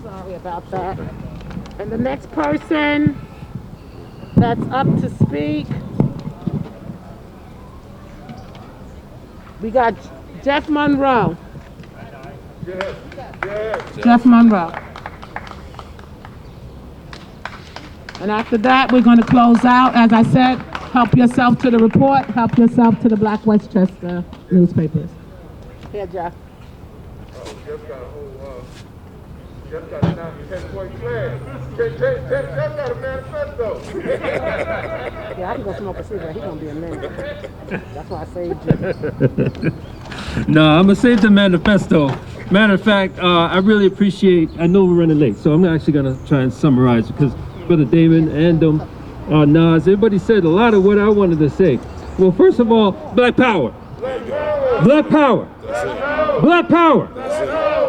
Sorry about that. And the next person that's up to speak, we got Jeff Monroe. Jeff Monroe. And after that, we're going to close out. As I said, help yourself to the report, help yourself to the Black Westchester newspapers. Here, Jeff. Jeff got a whole, Jeff got a 10-point plan. Jeff got a manifesto. Yeah, I can go smoke a cigarette. He's going to be a minute. That's why I saved you. No, I'm going to save the manifesto. Matter of fact, I really appreciate, I know we're running late, so I'm actually going to try and summarize because Brother Damon and Nas, everybody said a lot of what I wanted to say. Well, first of all, Black Power. Black Power. Black Power.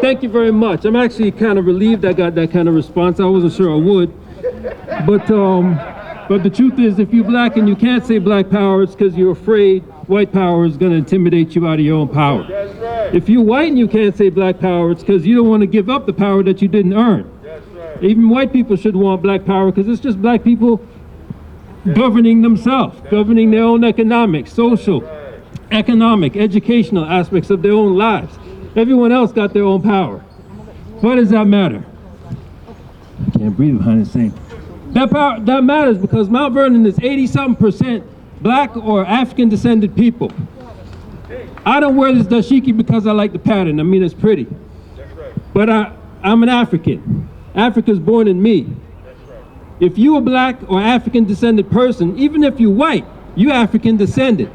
Thank you very much. I'm actually kind of relieved I got that kind of response. I wasn't sure I would. But the truth is, if you're black and you can't say Black Power, it's because you're afraid white power is going to intimidate you out of your own power. If you're white and you can't say Black Power, it's because you don't want to give up the power that you didn't earn. Even white people should want Black Power because it's just black people governing themselves, governing their own economic, social, economic, educational aspects of their own lives. Everyone else got their own power. Why does that matter? I can't breathe behind this thing. That matters because Mount Vernon is 80-something% black or African descended people. I don't wear this dashiki because I like the pattern. I mean, it's pretty. But I'm an African. Africa's born in me. If you're a black or African descended person, even if you're white, you're African descended.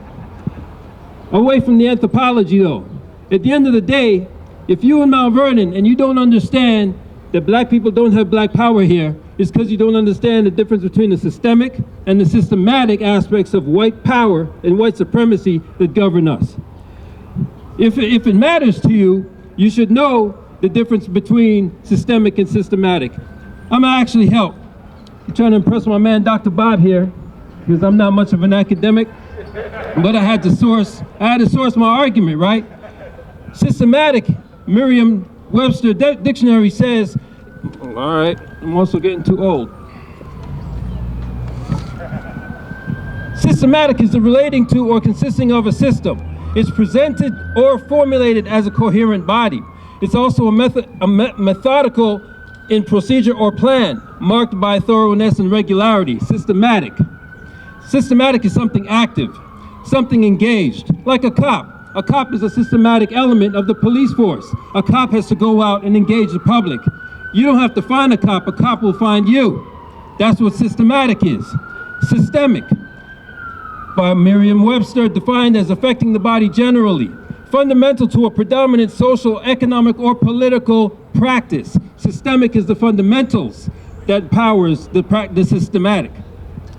Away from the anthropology though. At the end of the day, if you're in Mount Vernon and you don't understand that black people don't have black power here, it's because you don't understand the difference between the systemic and the systematic aspects of white power and white supremacy that govern us. If it matters to you, you should know the difference between systemic and systematic. I'm gonna actually help. I'm trying to impress my man, Dr. Bob here, because I'm not much of an academic, but I had to source my argument, right? Systematic, Merriam-Webster dictionary says, all right, I'm also getting too old. Systematic is the relating to or consisting of a system. It's presented or formulated as a coherent body. It's also a methodical in procedure or plan, marked by thoroughness and regularity. Systematic. Systematic is something active, something engaged, like a cop. A cop is a systematic element of the police force. A cop has to go out and engage the public. You don't have to find a cop will find you. That's what systematic is. Systemic, by Merriam-Webster, defined as affecting the body generally, fundamental to a predominant social, economic, or political practice. Systemic is the fundamentals that powers the systematic.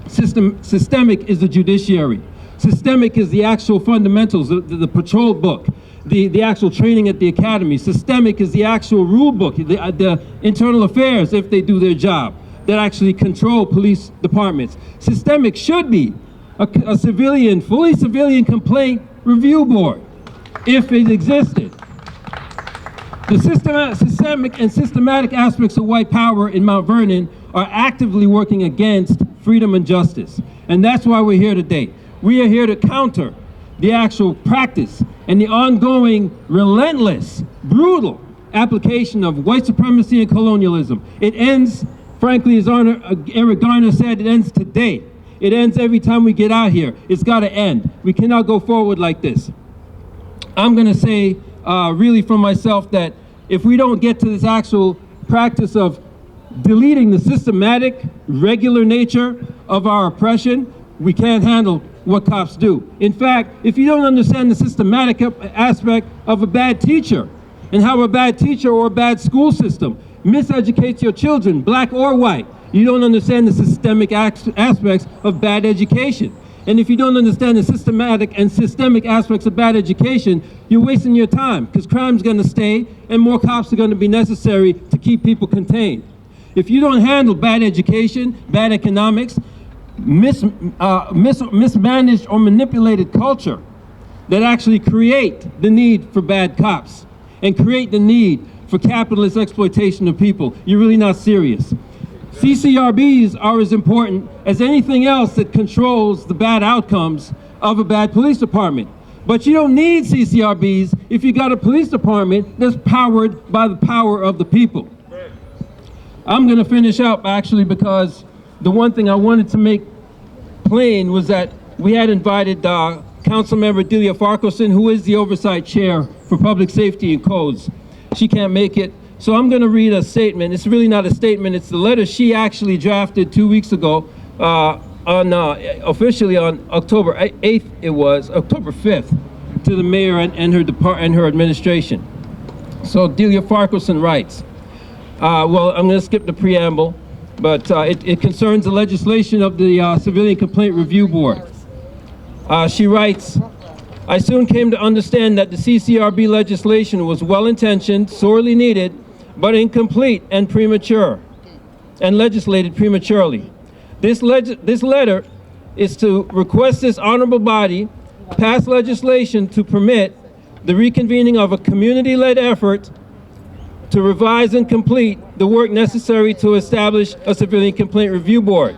Systemic is the judiciary. Systemic is the actual fundamentals, the patrol book, the actual training at the academy. Systemic is the actual rule book, the internal affairs, if they do their job, that actually control police departments. Systemic should be a civilian, fully civilian complaint review board, if it existed. The systemic and systematic aspects of white power in Mount Vernon are actively working against freedom and justice. And that's why we're here today. We are here to counter the actual practice and the ongoing, relentless, brutal application of white supremacy and colonialism. It ends, frankly, as Eric Garner said, it ends today. It ends every time we get out here. It's got to end. We cannot go forward like this. I'm going to say, really for myself, that if we don't get to this actual practice of deleting the systematic, regular nature of our oppression, we can't handle what cops do. In fact, if you don't understand the systematic aspect of a bad teacher and how a bad teacher or a bad school system miseducates your children, black or white, you don't understand the systemic aspects of bad education. And if you don't understand the systematic and systemic aspects of bad education, you're wasting your time, because crime's going to stay and more cops are going to be necessary to keep people contained. If you don't handle bad education, bad economics, mismanaged or manipulated culture that actually create the need for bad cops and create the need for capitalist exploitation of people, you're really not serious. CCRBs are as important as anything else that controls the bad outcomes of a bad police department. But you don't need CCRBs if you got a police department that's powered by the power of the people. I'm going to finish up, actually, because the one thing I wanted to make plain was that we had invited Councilmember Delia Farquharson, who is the Oversight Chair for Public Safety and Codes. She can't make it. So I'm going to read a statement. It's really not a statement. It's the letter she actually drafted 2 weeks ago, officially on October 8th, it was, October 5th, to the mayor and her administration. So Delia Farquharson writes, well, I'm going to skip the preamble, but it concerns the legislation of the Civilian Complaint Review Board. She writes, I soon came to understand that the CCRB legislation was well-intentioned, sorely needed, but incomplete and premature, and legislated prematurely. This letter is to request this honorable body pass legislation to permit the reconvening of a community-led effort to revise and complete the work necessary to establish a Civilian Complaint Review Board.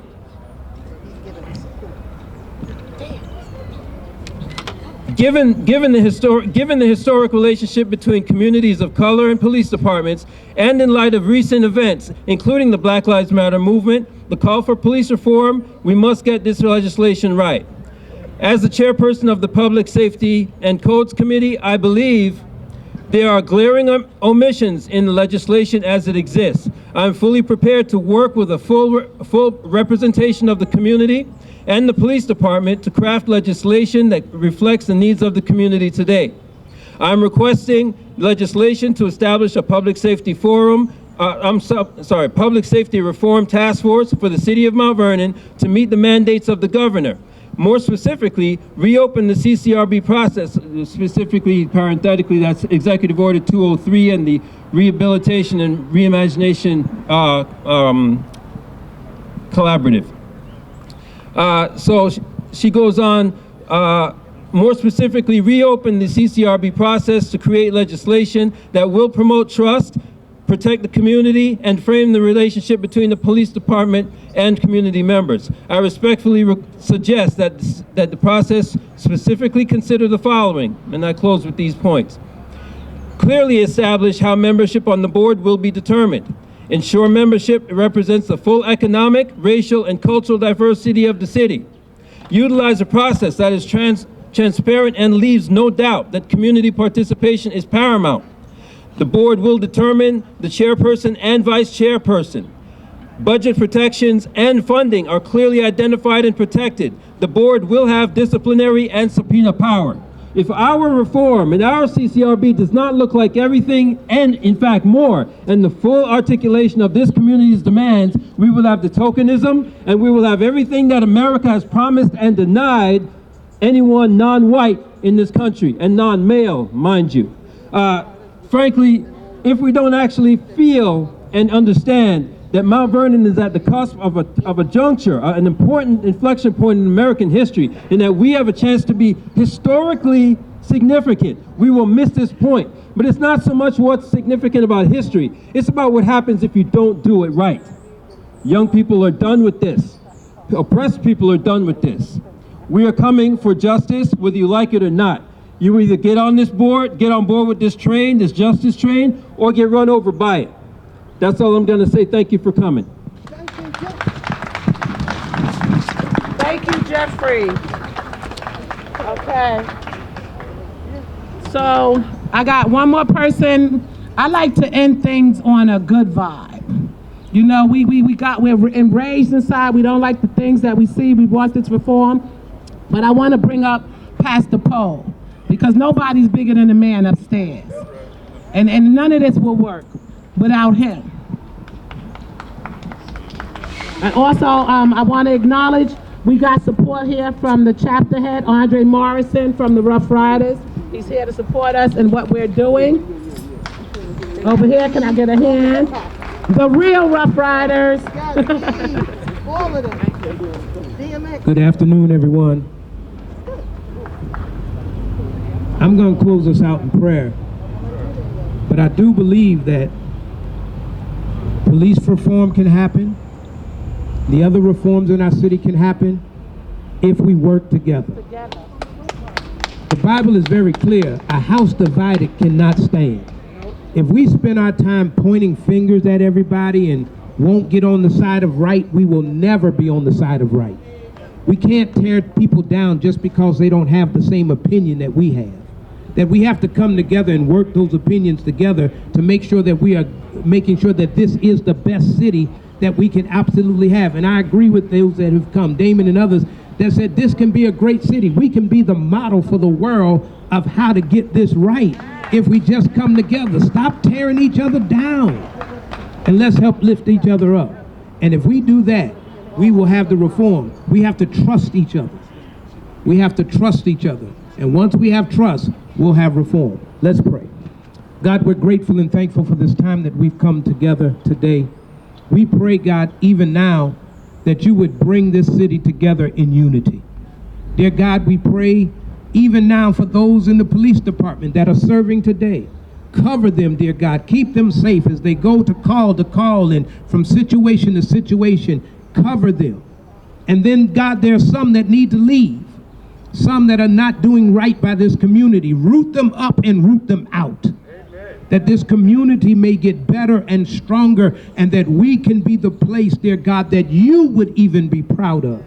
Given the historic relationship between communities of color and police departments, and in light of recent events, including the Black Lives Matter movement, the call for police reform, we must get this legislation right. As the chairperson of the Public Safety and Codes Committee, I believe there are glaring omissions in the legislation as it exists. I'm fully prepared to work with a full representation of the community and the police department to craft legislation that reflects the needs of the community today. I'm requesting legislation to establish a public safety forum, public safety reform task force for the city of Mount Vernon to meet the mandates of the governor. More specifically, reopen the CCRB process, specifically, parenthetically, that's Executive Order 203 and the Rehabilitation and Reimagination Collaborative. So she goes on, more specifically, reopen the CCRB process to create legislation that will promote trust, protect the community, and frame the relationship between the police department and community members. I respectfully suggest that the process specifically consider the following, and I close with these points. Clearly establish how membership on the board will be determined. Ensure membership represents the full economic, racial, and cultural diversity of the city. Utilize a process that is transparent and leaves no doubt that community participation is paramount. The board will determine the chairperson and vice chairperson. Budget protections and funding are clearly identified and protected. The board will have disciplinary and subpoena power. If our reform and our CCRB does not look like everything and in fact more, and the full articulation of this community's demands, we will have the tokenism and we will have everything that America has promised and denied anyone non-white in this country, and non-male, mind you. Frankly, if we don't actually feel and understand that Mount Vernon is at the cusp of a juncture, an important inflection point in American history, and that we have a chance to be historically significant, we will miss this point. But it's not so much what's significant about history, it's about what happens if you don't do it right. Young people are done with this. Oppressed people are done with this. We are coming for justice, whether you like it or not. You either get on board with this train, this justice train, or get run over by it. That's all I'm going to say. Thank you for coming. Thank you, Jeffrey. Okay. So I got one more person. I like to end things on a good vibe. You know, we're enraged inside. We don't like the things that we see. We want this reform. But I want to bring up Pastor Poe, because nobody's bigger than the man upstairs. And none of this will work without him. And also, I want to acknowledge we got support here from the chapter head, Andre Morrison from the Rough Riders. He's here to support us in what we're doing. Over here, can I get a hand? The real Rough Riders. All of them. Good afternoon, everyone. I'm going to close us out in prayer. But I do believe that police reform can happen. The other reforms in our city can happen if we work together. The Bible is very clear. A house divided cannot stand. If we spend our time pointing fingers at everybody and won't get on the side of right, we will never be on the side of right. We can't tear people down just because they don't have the same opinion that we have. That we have to come together and work those opinions together to make sure that we are making sure that this is the best city that we can absolutely have. And I agree with those that have come, Damon and others, that said this can be a great city. We can be the model for the world of how to get this right if we just come together. Stop tearing each other down and let's help lift each other up. And if we do that, we will have the reform. We have to trust each other. We have to trust each other. And once we have trust, we'll have reform. Let's pray. God, we're grateful and thankful for this time that we've come together today. We pray, God, even now, that you would bring this city together in unity. Dear God, we pray even now for those in the police department that are serving today. Cover them, dear God. Keep them safe as they go to call and from situation to situation. Cover them. And then, God, there are some that need to leave. Some that are not doing right by this community. Root them up and root them out. That this community may get better and stronger, and that we can be the place, dear God, that you would even be proud of.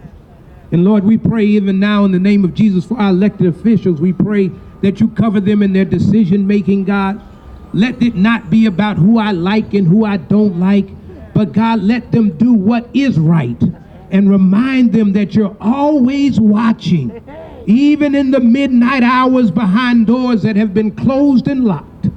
And Lord, we pray even now in the name of Jesus for our elected officials. We pray that you cover them in their decision making, God. Let it not be about who I like and who I don't like, but God, let them do what is right and remind them that you're always watching, even in the midnight hours behind doors that have been closed and locked.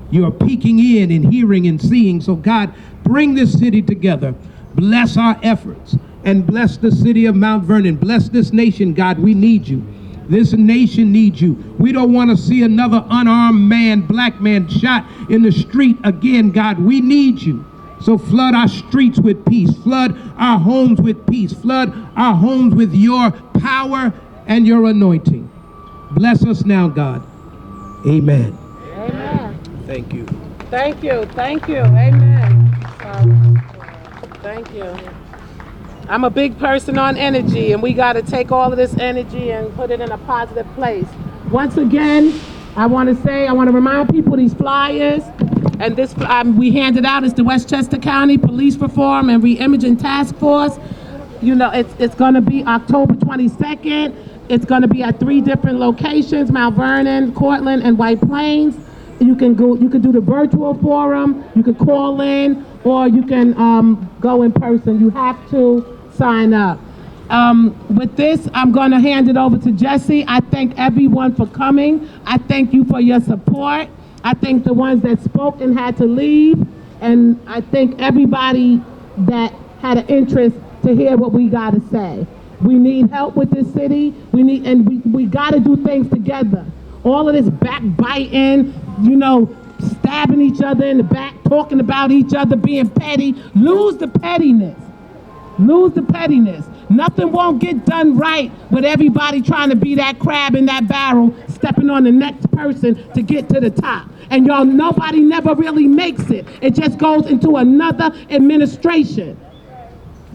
You are peeking in and hearing and seeing. So God, bring this city together. Bless our efforts and bless the city of Mount Vernon. Bless this nation, God. We need you. This nation needs you. We don't want to see another unarmed man, black man, shot in the street again, God. We need you. So flood our streets with peace. Flood our homes with peace. Flood our homes with your power and your anointing. Bless us now, God. Amen. Amen. Thank you. Thank you. Thank you. Amen. Thank you. I'm a big person on energy, and we got to take all of this energy and put it in a positive place. Once again, I want to remind people these flyers, and this we handed out is the Westchester County Police Reform and Reimaging Task Force. You know, it's going to be October 22nd. It's going to be at 3 different locations: Mount Vernon, Cortland, and White Plains. You can do the virtual forum, you can call in, or you can go in person. You have to sign up. With this, I'm going to hand it over to Jesse. I thank everyone for coming. I thank you for your support. I thank the ones that spoke and had to leave. And I thank everybody that had an interest to hear what we got to say. We need help with this city. We got to do things together. All of this backbiting, stabbing each other in the back, talking about each other, being petty. Lose the pettiness. Lose the pettiness. Nothing won't get done right with everybody trying to be that crab in that barrel, stepping on the next person to get to the top. And y'all, nobody never really makes it. It just goes into another administration.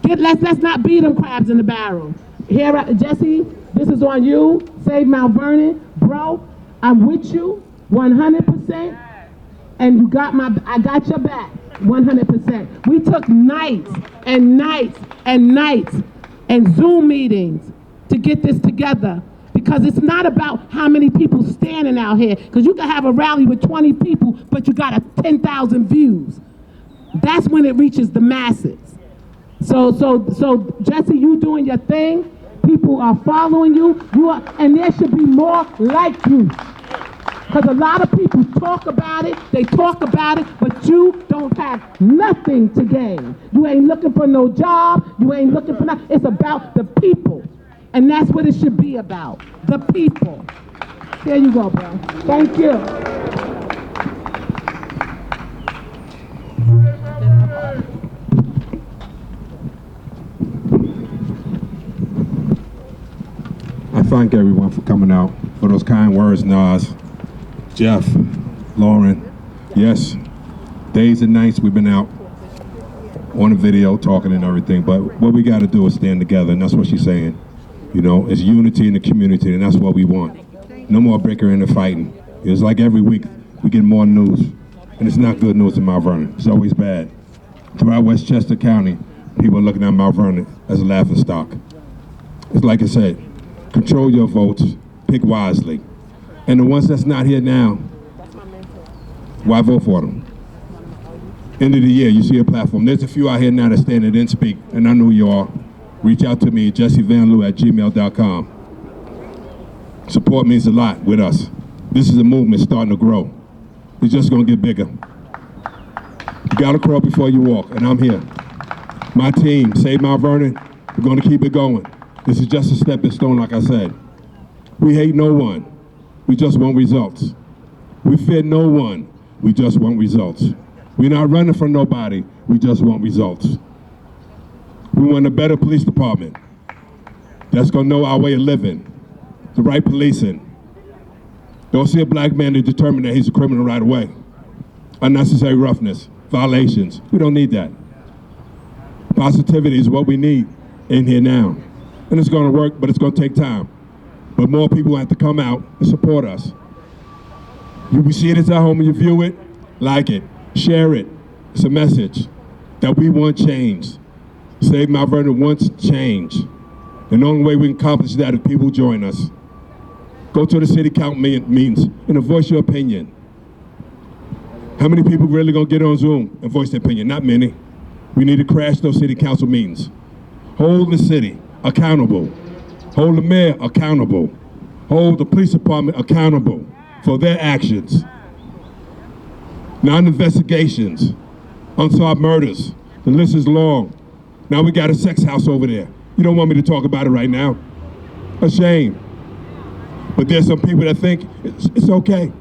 Let's not be them crabs in the barrel. Here, Jesse, this is on you. Save Mount Vernon. Bro, I'm with you 100%. And I got your back 100%. We took nights and nights and nights and Zoom meetings to get this together, because it's not about how many people standing out here, because you can have a rally with 20 people, but you got 10,000 views. That's when it reaches the masses. So Jesse, you doing your thing. People are following you. And there should be more like you. Because a lot of people talk about it, but you don't have nothing to gain. You ain't looking for no job, you ain't looking for nothing. It's about the people. And that's what it should be about, the people. There you go, bro. Thank you. I thank everyone for coming out, for those kind words, Nas, Jeff, Lauren. Yes, days and nights we've been out on the video talking and everything, but what we got to do is stand together, and that's what she's saying. It's unity in the community, and that's what we want. No more bickering and fighting. It's like every week we get more news, and it's not good news in Mount Vernon. It's always bad. Throughout Westchester County, people are looking at Mount Vernon as a laughingstock. It's like I said, control your votes, pick wisely. And the ones that's not here now, why vote for them? End of the year, you see a platform. There's a few out here now that stand and didn't speak, and I know you all. Reach out to me, jessevanloo@gmail.com. Support means a lot with us. This is a movement starting to grow. It's just gonna get bigger. You gotta crawl before you walk, and I'm here. My team, Save Mount Vernon, we're gonna keep it going. This is just a stepping stone, like I said. We hate no one. We just want results. We fear no one. We just want results. We're not running from nobody. We just want results. We want a better police department that's gonna know our way of living, the right policing. Don't see a black man to determine that he's a criminal right away. Unnecessary roughness, violations. We don't need that. Positivity is what we need in here now. And it's gonna work, but it's gonna take time. But more people have to come out and support us. You see it at home and you view it, like it, share it. It's a message that we want change. Save Mount Vernon wants change. And the only way we can accomplish that is people join us. Go to the city council meetings and voice your opinion. How many people really gonna get on Zoom and voice their opinion? Not many. We need to crash those city council meetings. Hold the city accountable. Hold the mayor accountable. Hold the police department accountable for their actions. Non-investigations, unsolved murders. The list is long. Now we got a sex house over there. You don't want me to talk about it right now. A shame. But there's some people that think it's okay.